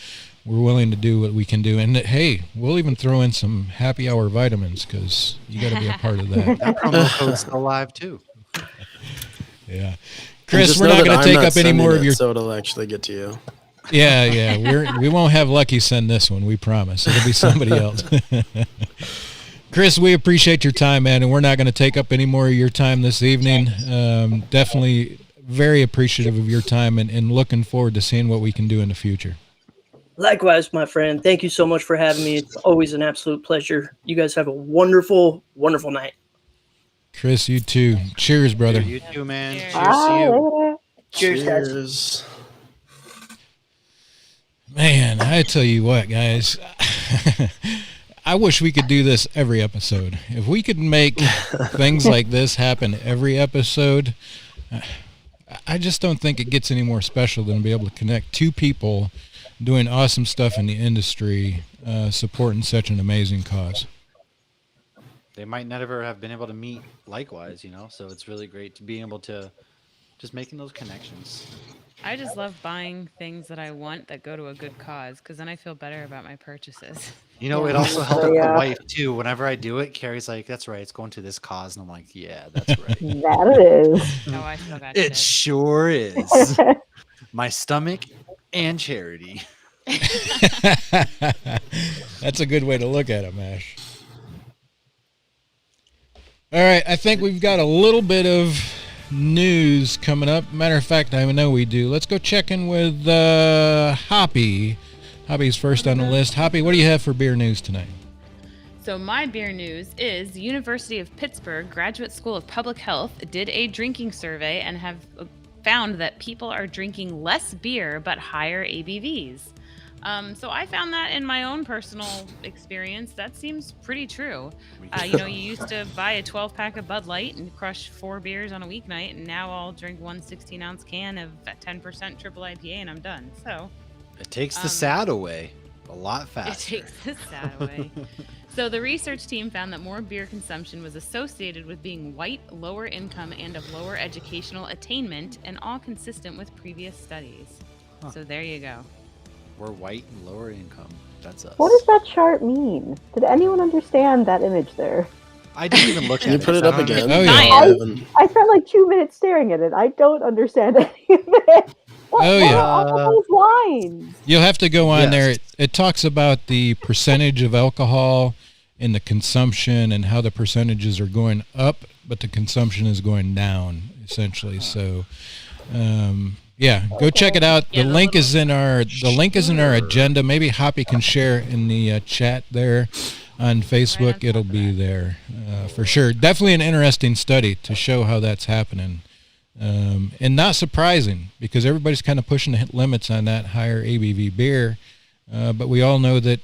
we're willing to do what we can do. And hey, we'll even throw in some happy hour vitamins because you got to be a part of that. That promo code's still live too. Yeah. Chris, we're not going to take up any more of your... So it'll actually get to you. Yeah. We won't have Lucky send this one, we promise. It'll be somebody else. Chris, we appreciate your time, man, and we're not going to take up any more of your time this evening. Definitely very appreciative of your time and looking forward to seeing what we can do in the future. Likewise, my friend. Thank you so much for having me. It's always an absolute pleasure. You guys have a wonderful, wonderful night. Chris, you too. Cheers, brother. You too, man. Cheers. Cheers to you. Cheers, guys. Cheers. Man, I tell you what, guys. I wish we could do this every episode. If we could make things like this happen every episode, I just don't think it gets any more special than to be able to connect two people doing awesome stuff in the industry, supporting such an amazing cause. They might never have been able to meet likewise, so it's really great to be able to just making those connections. I just love buying things that I want that go to a good cause because then I feel better about my purchases. It also helps my wife too. Whenever I do it, Carrie's like, "That's right, it's going to this cause," and I'm like, "Yeah, that's right." That it is. Oh, I still got It shit. sure is. My stomach and charity. That's a good way to look at it, Mash. All right, I think we've got a little bit of news coming up. Matter of fact, I know we do. Let's go check in with Hoppy. Hoppy's first on the list. Hoppy, what do you have for beer news tonight? So my beer news is the University of Pittsburgh Graduate School of Public Health did a drinking survey and have found that people are drinking less beer but higher ABVs. So I found that in my own personal experience, that seems pretty true. You used to buy a 12-pack of Bud Light and crush 4 beers on a weeknight, and now I'll drink one 16-ounce can of 10% triple IPA and I'm done. So it takes the sad away a lot faster. It takes the sad away. So the research team found that more beer consumption was associated with being white, lower income, and of lower educational attainment, and all consistent with previous studies. So there you go. We're white and lower income. That's us. What does that chart mean? Did anyone understand that image there? I didn't even look at Can you it. put it up again? Oh, yeah. I spent like 2 minutes staring at it. I don't understand any of it. What are all those lines? You'll have to go on there. It talks about the percentage of alcohol in the consumption and how the percentages are going up, but the consumption is going down, essentially. So, go check it out. The link is in our agenda. Maybe Hoppy can share in the chat there on Facebook. It'll be there for sure. Definitely an interesting study to show how that's happening. And not surprising because everybody's kind of pushing the limits on that higher ABV beer. But we all know that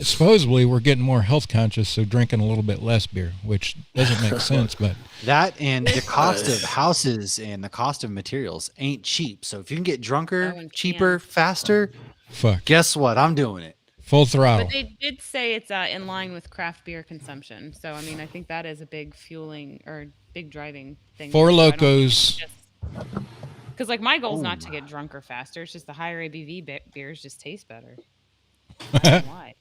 supposedly we're getting more health conscious, so drinking a little bit less beer, which doesn't make sense. But that and the cost of houses and the cost of materials ain't cheap. So if you can get drunker, cheaper, faster, fuck, guess what? I'm doing it. Full throttle. But they did say it's in line with craft beer consumption. So, I mean, I think that is a big fueling or big driving thing. Four Locos. Because, like, my goal is not to get drunker faster. It's just the higher ABV beers just taste better. I don't know why.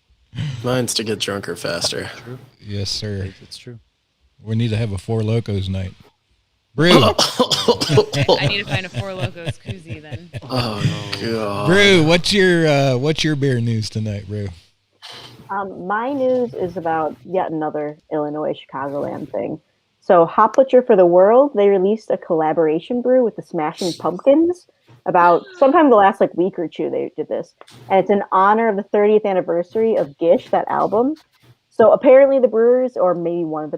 Mine's to get drunker faster. True. Yes, sir. It's true. We need to have a Four Locos night. Brew. I need to find a Four Locos koozie then. Oh god. Brew, what's your beer news tonight, Brew? My news is about yet another Illinois Chicagoland thing. So Hop Butcher for the World, they released a collaboration brew with the Smashing Pumpkins about sometime the last week or two they did this. And it's in honor of the 30th anniversary of Gish, that album. So apparently the brewers, or maybe one of the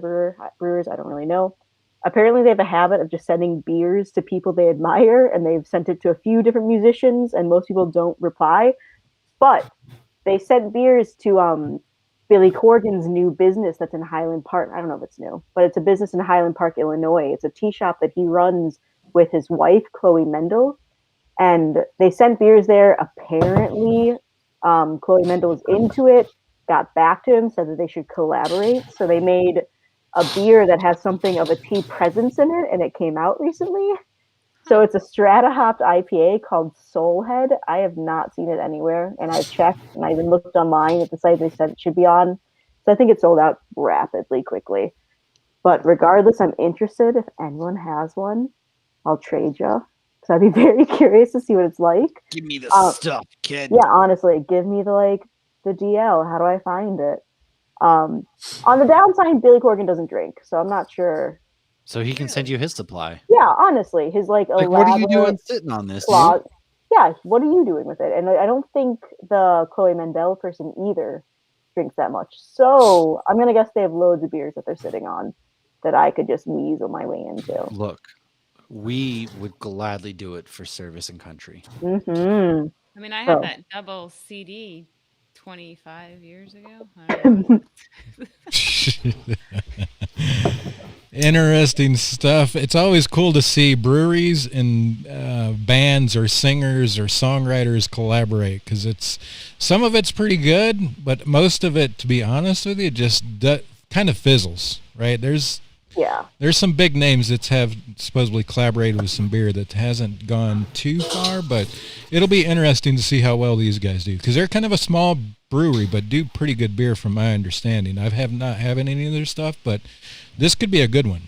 brewers, I don't really know, apparently they have a habit of just sending beers to people they admire, and they've sent it to a few different musicians, and most people don't reply. But they sent beers to Billy Corgan's new business that's in Highland Park. I don't know if it's new, but it's a business in Highland Park, Illinois. It's a tea shop that he runs with his wife, Chloe Mendel. And they sent beers there. Apparently, Chloe Mendel was into it, got back to him, said that they should collaborate. So they made a beer that has something of a tea presence in it, and it came out recently. So it's a strata hopped IPA called Soulhead. I have not seen it anywhere, and I checked, and I even looked online at the site they said it should be on. So I think it sold out quickly. But regardless, I'm interested. If anyone has one, I'll trade you. So I'd be very curious to see what it's like. Give me the stuff, kid. Yeah, honestly, give me the DL. How do I find it? On the downside, Billy Corgan doesn't drink, so I'm not sure. So he can send you his supply. Yeah, honestly, his what are you doing sitting on this? Yeah, what are you doing with it? And I don't think the Chloe Mendel person either drinks that much. So I'm gonna guess they have loads of beers that they're sitting on that I could just weasel my way into. Look, we would gladly do it for service and country. Mm-hmm. I mean, I had that double CD 25 years ago. I don't know. Interesting stuff. It's always cool to see breweries and bands or singers or songwriters collaborate, because some of it's pretty good, but most of it, to be honest with you, just kind of fizzles, right? There's some big names that have supposedly collaborated with some beer that hasn't gone too far, but it'll be interesting to see how well these guys do, because they're kind of a small brewery but do pretty good beer from my understanding. I have not had any of their stuff, but this could be a good one.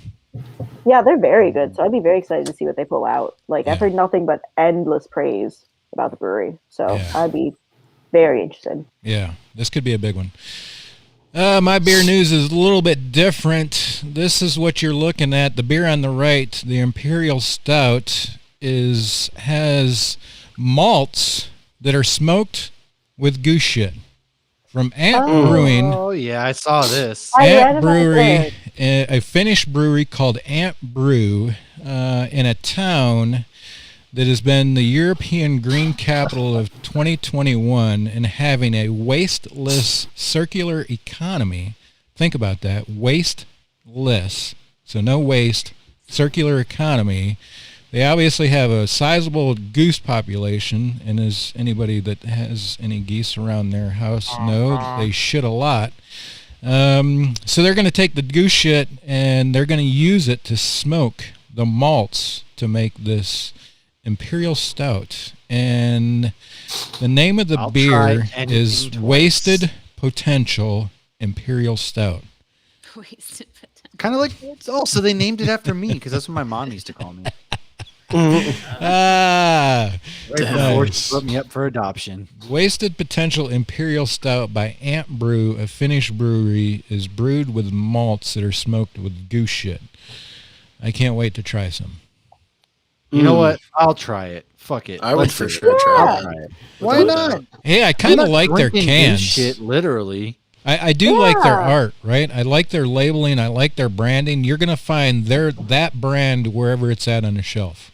Yeah, they're very good, so I'd be very excited to see what they pull out. I've heard nothing but endless praise about the brewery, so I'd be very interested. Yeah, this could be a big one. My beer news is a little bit different. This is what you're looking at. The beer on the right, the Imperial Stout, has malts that are smoked with goose shit from Ant Brewing. Oh yeah, I saw this. Ant Brewery, a Finnish brewery called Ant Brew, in a town that has been the European Green Capital of 2021 and having a wasteless circular economy. Think about that. Wasteless. So no waste, circular economy. They obviously have a sizable goose population, and as anybody that has any geese around their house know, they shit a lot. So they're going to take the goose shit and they're going to use it to smoke the malts to make this Imperial Stout. And the name of the beer is Wasted Potential Imperial Stout. Wasted potential. Kind of like, so they named it after me, because that's what my mom used to call me. Right before she put me up for adoption. Wasted Potential Imperial Stout by Ant Brew, a Finnish brewery, is brewed with malts that are smoked with goose shit. I can't wait to try some. You know what? I'll try it. Fuck it. I would for sure try it. Why not? Hey, I kind of like their cans. Shit, literally. I do like their art, right? I like their labeling. I like their branding. You're going to find that brand wherever it's at on the shelf.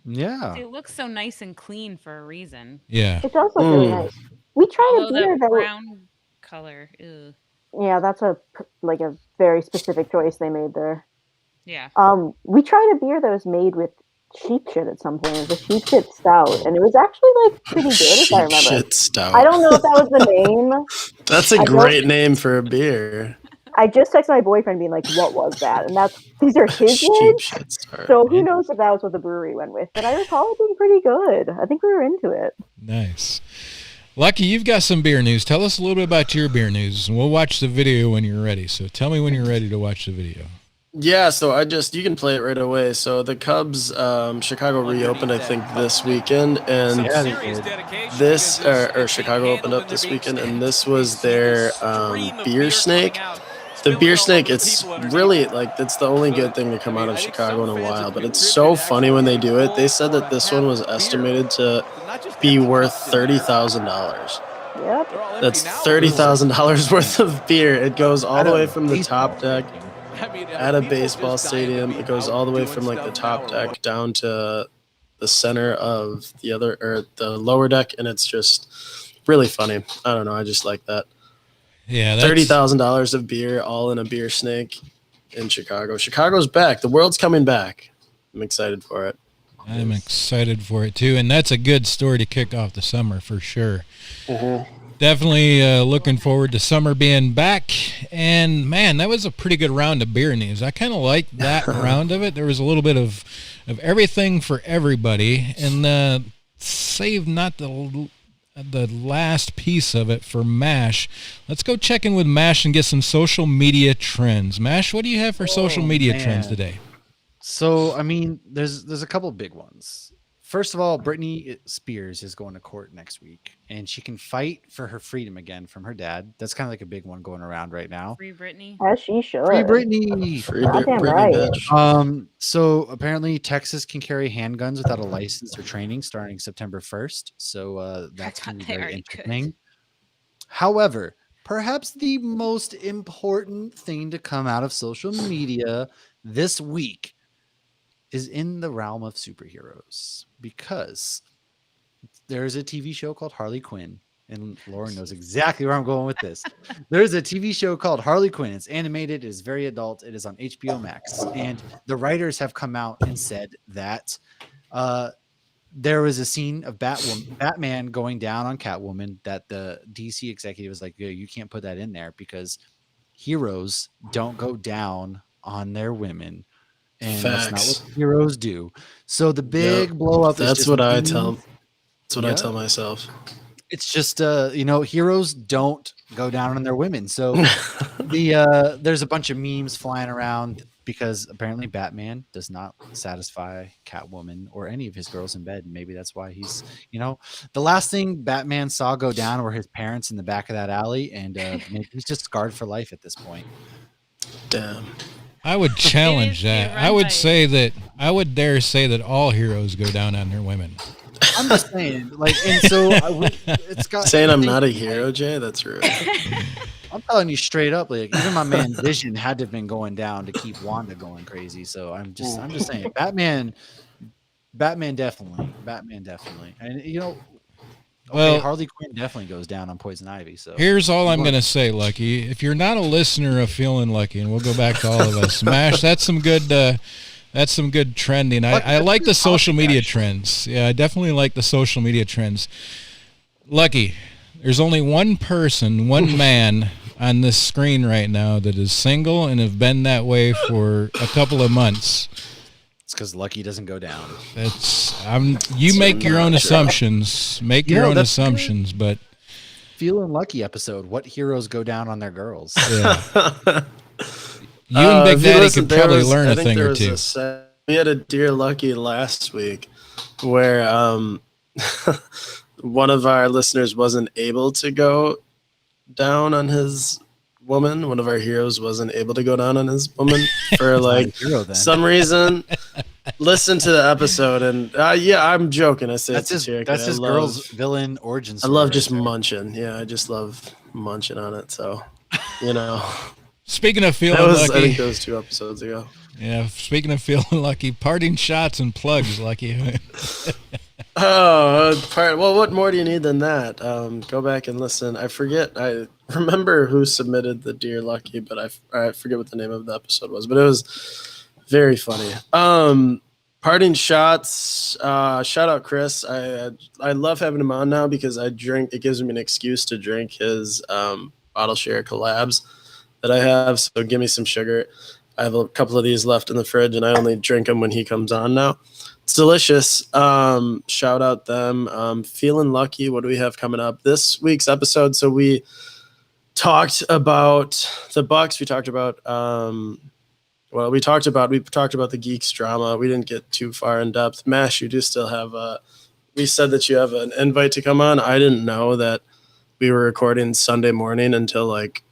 Yeah. It looks so nice and clean for a reason. Yeah. It's also really nice. We tried a beer that brown color. Ew. Yeah, that's a very specific choice they made there. Yeah. We tried a beer that was made with sheep shit at some point. It was a sheep shit stout, and it was actually pretty good if I Sheep remember. shit stout. I don't know if that was the name. That's a great name for a beer. I just texted my boyfriend being like, "What was that?" And these are his Sheep words. shit stout. So who knows if that was what the brewery went with? But I recall it being pretty good. I think we were into it. Nice. Lucky, you've got some beer news. Tell us a little bit about your beer news, and we'll watch the video when you're ready. So tell me when you're ready to watch the video. Yeah, so you can play it right away. So the Cubs, Chicago reopened, I think, this weekend, and Chicago opened up this weekend, and this was their beer snake. The beer snake, it's really it's the only good thing to come out of Chicago in a while, but it's so funny when they do it. They said that this one was estimated to be worth $30,000. Yep. That's $30,000 worth of beer. It goes all the way from the top deck at a baseball stadium. It goes all the way from the top deck down to the center of the lower deck, and it's just really funny. I don't know. I just like that. Yeah, $30,000 of beer, all in a beer snake in Chicago. Chicago's back. The world's coming back. I'm excited for it. I'm excited for it too, and that's a good story to kick off the summer for sure. Definitely looking forward to summer being back. And man, that was a pretty good round of beer news. I kind of liked that round of it. There was a little bit of everything for everybody, and save not the last piece of it for MASH. Let's go check in with MASH and get some social media trends. MASH, what do you have for social media trends today? So, I mean, there's a couple of big ones. First of all, Britney Spears is going to court next week, and she can fight for her freedom again from her dad. That's kind of like a big one going around right now. Free Britney. As she should. Free Britney. Goddamn right. Bitch. So apparently Texas can carry handguns without a license or training starting September 1st. So that's going to be very interesting. However, perhaps the most important thing to come out of social media this week is in the realm of superheroes, because there's a TV show called Harley Quinn, and Lauren knows exactly where I'm going with this. There's a TV show called Harley Quinn. It's animated. It is very adult. It is on HBO Max, and the writers have come out and said that there was a scene of Batman going down on Catwoman that the DC executive was like, you can't put that in there because heroes don't go down on their women. And Facts. That's not what heroes do. So the big blow up. That's what I tell. That's what I tell myself. It's just heroes don't go down on their women. So there's a bunch of memes flying around because apparently Batman does not satisfy Catwoman or any of his girls in bed. Maybe that's why he's the last thing Batman saw go down were his parents in the back of that alley, and maybe he's just scarred for life at this point. Damn. I would challenge that. I would dare say that all heroes go down on their women. I'm just saying, it's got saying I'm not a hero, Jay. That's rude. I'm telling you straight up, even my man Vision had to have been going down to keep Wanda going crazy. So I'm just saying, Batman definitely, and Harley Quinn definitely goes down on Poison Ivy. So here's all I'm going to say, Lucky. If you're not a listener of Feeling Lucky, and we'll go back to all of us, Smash, that's some good trending. I like the social media trends. Yeah, I definitely like the social media trends. Lucky, there's only one man on this screen right now that is single and have been that way for a couple of months. Because Lucky doesn't go down. You make your own assumptions. Make your own assumptions, but Feeling Lucky episode. What heroes go down on their girls? Yeah. You and Big Daddy could probably learn a thing or two. We had a Dear Lucky last week where one of our listeners wasn't able to go down on his woman. One of our heroes wasn't able to go down on his woman for some reason. Listen to the episode, and I'm joking. I say that's his girl's villain origin story. I love just munching. Yeah, I just love munching on it. So, Speaking of Feeling Lucky, I think that was 2 episodes ago. Yeah, speaking of Feeling Lucky, parting shots and plugs, Lucky. Well, what more do you need than that? Go back and listen. I forget. I remember who submitted the Dear Lucky, but I forget what the name of the episode was. But it was very funny. Parting shots. Shout out Chris. I love having him on now because I drink. It gives me an excuse to drink his Bottleshare collabs that I have. So give me some sugar. I have a couple of these left in the fridge, and I only drink them when he comes on now. It's delicious. Shout out them. Feeling lucky. What do we have coming up this week's episode? So we talked about the Bucks. We talked about we talked about the Geeks drama. We didn't get too far in depth. Mash, you do still have we said that you have an invite to come on. I didn't know that we were recording Sunday morning until like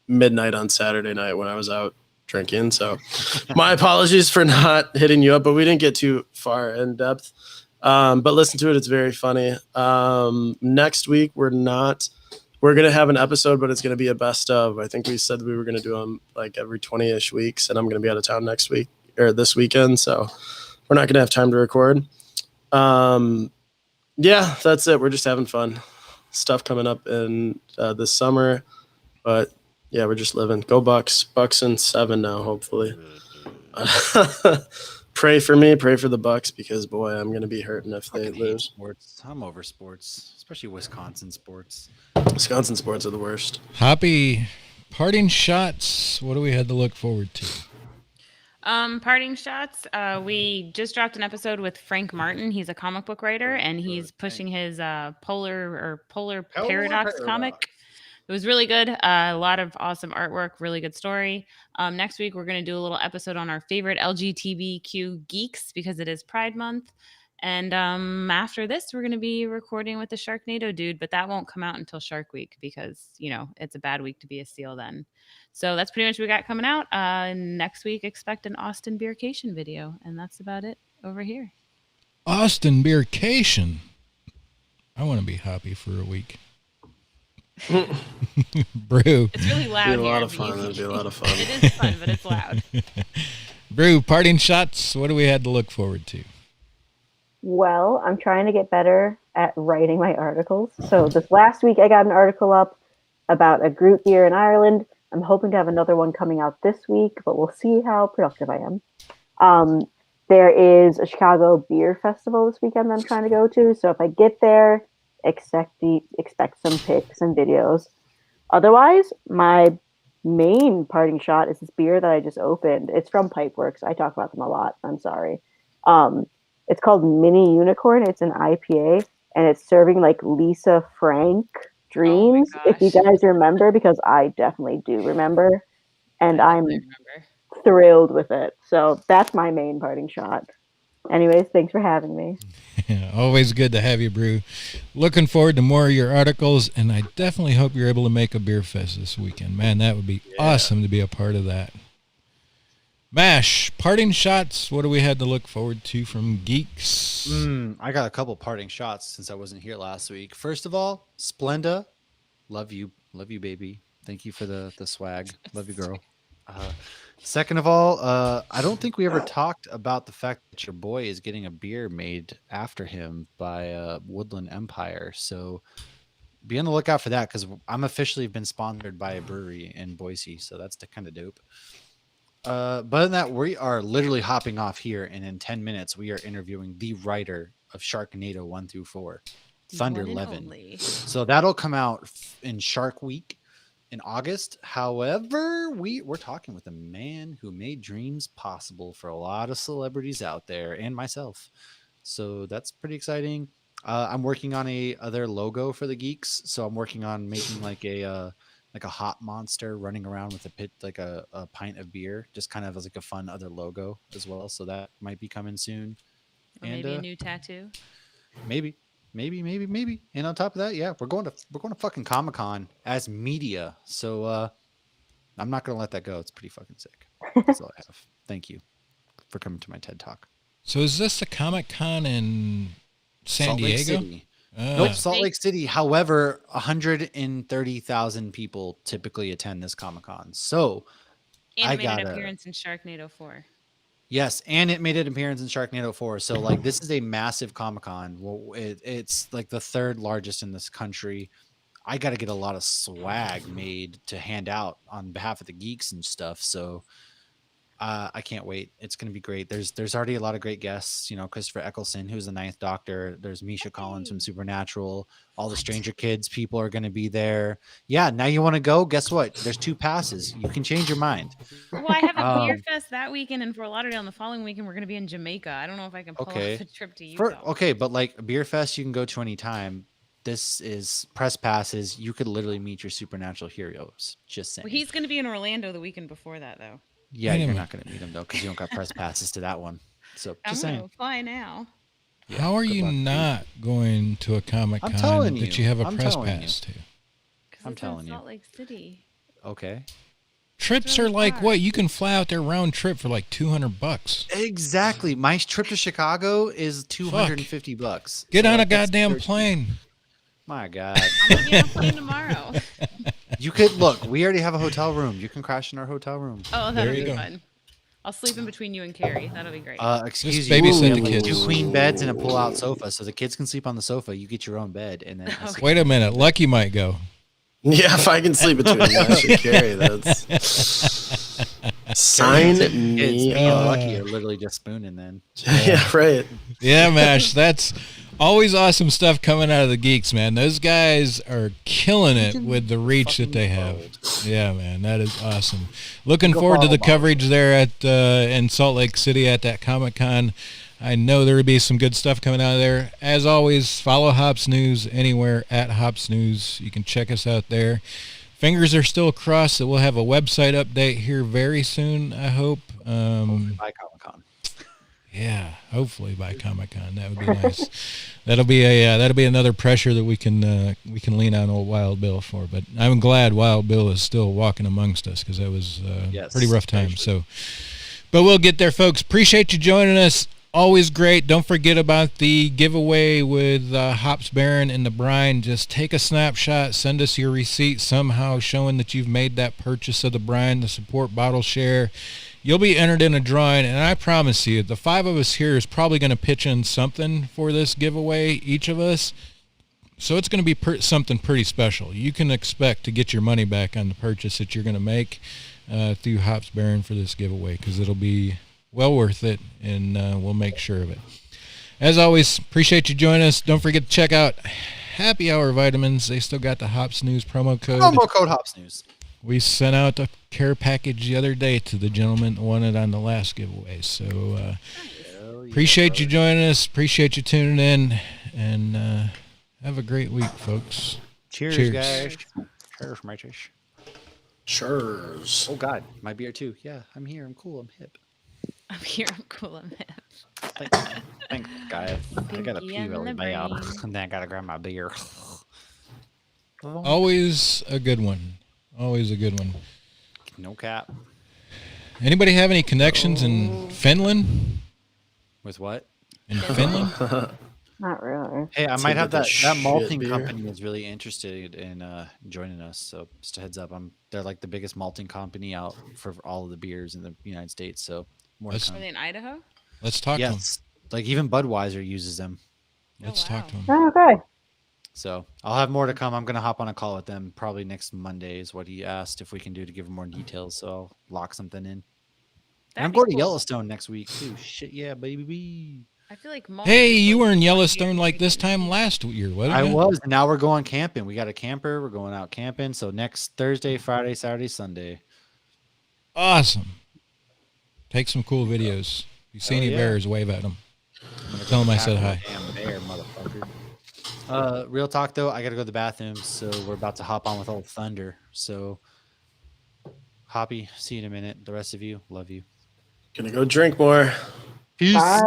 midnight on Saturday night when I was out drinking. So my apologies for not hitting you up, but we didn't get too far in depth. But listen to it. It's very funny. Next week, we're going to have an episode, but it's going to be a best of. I think we said we were going to do them like every 20-ish weeks, and I'm going to be out of town next week or this weekend. So we're not going to have time to record. Yeah, that's it. We're just having fun. Stuff coming up in this summer, but yeah, we're just living. Go Bucks. Bucks in 7 now, hopefully. Pray for me. Pray for the Bucks because, boy, I'm going to be hurting if they lose. Sports. I'm over sports, especially Wisconsin sports. Wisconsin sports are the worst. Happy parting shots. What do we have to look forward to? Parting shots. We just dropped an episode with Frank Martin. He's a comic book writer, and he's pushing his Polar Paradox comic. It was really good. A lot of awesome artwork, really good story. Next week, we're going to do a little episode on our favorite LGBTQ geeks because it is Pride Month. And after this, we're going to be recording with the Sharknado dude, but that won't come out until Shark Week because, it's a bad week to be a seal then. So that's pretty much what we got coming out. Next week, expect an Austin Beercation video. And that's about it over here. Austin Beercation. I want to be happy for a week. Brew. It's really loud. It'd be a lot of fun. It'd be a lot of fun. It is fun, but it's loud. Brew, parting shots. What do we have to look forward to? Well, I'm trying to get better at writing my articles. So this last week, I got an article up about a Groot beer in Ireland. I'm hoping to have another one coming out this week, but we'll see how productive I am. There is a Chicago Beer Festival this weekend that I'm trying to go to. So if I get there, expect some pics and videos. Otherwise, my main parting shot is this beer that I just opened. It's from Pipeworks. I talk about them a lot. I'm sorry. It's called Mini Unicorn. It's an IPA, and it's serving like Lisa Frank Dreams, if you guys remember, because I definitely do remember, and I'm thrilled with it. So that's my main parting shot. Anyways, thanks for having me. Always good to have you, Brew. Looking forward to more of your articles, and I definitely hope you're able to make a beer fest this weekend. Man, that would be awesome to be a part of that. Mash, parting shots. What do we have to look forward to from Geeks? I got a couple parting shots since I wasn't here last week. First of all, Splenda, love you, baby. Thank you for the swag. Love you, girl. Second of all, I don't think we ever talked about the fact that your boy is getting a beer made after him by Woodland Empire. So be on the lookout for that because I'm officially been sponsored by a brewery in Boise. So that's kind of dope. But other than that, we are literally hopping off here, and in 10 minutes, we are interviewing the writer of Sharknado 1 through 4, Thunder Levin. So that'll come out in Shark Week in August. However, we're talking with a man who made dreams possible for a lot of celebrities out there and myself. So that's pretty exciting. I'm working on a other logo for the Geeks. So I'm working on making like a hot monster running around with a pint of beer, just kind of as like a fun other logo as well. So that might be coming soon. Or maybe a new tattoo. Maybe. And on top of that, yeah, we're going to fucking Comic-Con as media. So I'm not gonna let that go. It's pretty fucking sick. That's all I have. Thank you for coming to my TED Talk. So is this the Comic-Con in San Diego? Nope, Salt Lake City. However, 130,000 people typically attend this Comic-Con. So and made an appearance in Sharknado 4. Yes, and it made an appearance in Sharknado 4. So like this is a massive Comic-Con. Well, it's like the third largest in this country. I got to get a lot of swag made to hand out on behalf of the geeks and stuff. So I can't wait. It's going to be great. There's already a lot of great guests. You know, Christopher Eccleston, who's the Ninth Doctor. There's Misha Collins from Supernatural. All the Stranger Kids people are going to be there. Yeah, now you want to go? Guess what? There's 2 passes. You can change your mind. Well, I have a beer fest that weekend in Fort Lauderdale, and the following weekend we're going to be in Jamaica. I don't know if I can pull off a trip to Utah. Okay, but like Beer Fest, you can go to any time. This is press passes. You could literally meet your supernatural heroes. Just saying. Well, he's going to be in Orlando the weekend before that, though. Yeah, you're not going to meet him though because you don't got press passes to that one. So I'm just going saying. to fly now. Yeah, how are you not going to a Comic-Con that you have a press pass to? I'm telling you. Salt Lake City. Okay. Trips are like what? You can fly out there round trip for like $200. Exactly. My trip to Chicago is $250. Get on a goddamn plane. My God. I'm going to get on a plane tomorrow. You could look. We already have a hotel room. You can crash in our hotel room. Oh, that'll be fun. I'll sleep in between you and Carrie. That'll be great. Excuse you. Babysit the kids. 2 queen beds and a pull-out sofa, so the kids can sleep on the sofa. You get your own bed, and then. Okay. Wait a minute. Lucky might go. Yeah, if I can sleep between Nash and Carrie, that's sign me and up. Lucky are literally just spooning then. Yeah, right. Yeah, Mash. That's always awesome stuff coming out of the geeks, man. Those guys are killing it with the reach that they have. Yeah, man, that is awesome. Looking forward to the coverage there at in Salt Lake City at that Comic-Con. I know there will be some good stuff coming out of there. As always, follow Hops News anywhere at Hops News. You can check us out there. Fingers are still crossed that we'll have a website update here very soon, I hope. Hopefully by Comic-Con. Yeah, hopefully by Comic-Con. That would be nice. that'll be another pressure that we can lean on old Wild Bill for. But I'm glad Wild Bill is still walking amongst us because that was a pretty rough time. So, but we'll get there, folks. Appreciate you joining us. Always great. Don't forget about the giveaway with Hops Baron and the Brine. Just take a snapshot, send us your receipt somehow showing that you've made that purchase of the Brine to support Bottleshare. You'll be entered in a drawing, and I promise you, the 5 of us here is probably going to pitch in something for this giveaway, each of us. So it's going to be something pretty special. You can expect to get your money back on the purchase that you're going to make through Hops Baron for this giveaway because it'll be well worth it, and we'll make sure of it. As always, appreciate you joining us. Don't forget to check out Happy Hour Vitamins. They still got the Hops News promo code. Promo code Hops News. We sent out a care package the other day to the gentleman that won it on the last giveaway. So appreciate you joining us. Appreciate you tuning in, and have a great week, folks. Cheers. Guys. Cheers, matey. Cheers. Oh, God. My beer, too. Yeah, I'm here. I'm cool. I'm hip. I'm here. I'm cool. I'm hip. Thanks, guys. I got to pee really bad, and then I got to grab my beer. Always a good one. Always a good one. No cap. Anybody have any connections in Finland? With what? In Finland? Not really. Hey, I might have that malting company is really interested in joining us. So just a heads up, they're like the biggest malting company out for all of the beers in the United States. So more to come. Are they in Idaho? Let's talk to them. Like even Budweiser uses them. Let's talk to them. Oh, okay. So I'll have more to come. I'm going to hop on a call with them probably next Monday is what he asked if we can do to give him more details. So I'll lock something in. And I'm going to Yellowstone next week too. Shit, yeah, baby. I feel like hey, you were in Yellowstone like this time last year, wasn't you? I was. And now we're going camping. We got a camper. We're going out camping. So next Thursday, Friday, Saturday, Sunday. Awesome. Take some cool videos. If you see any bears, wave at them. Tell them I said hi. Damn bear, motherfucker. Real talk though, I gotta go to the bathroom, so we're about to hop on with old Thunder. So, Hoppy, see you in a minute. The rest of you, love you. Gonna go drink more. Peace. Bye.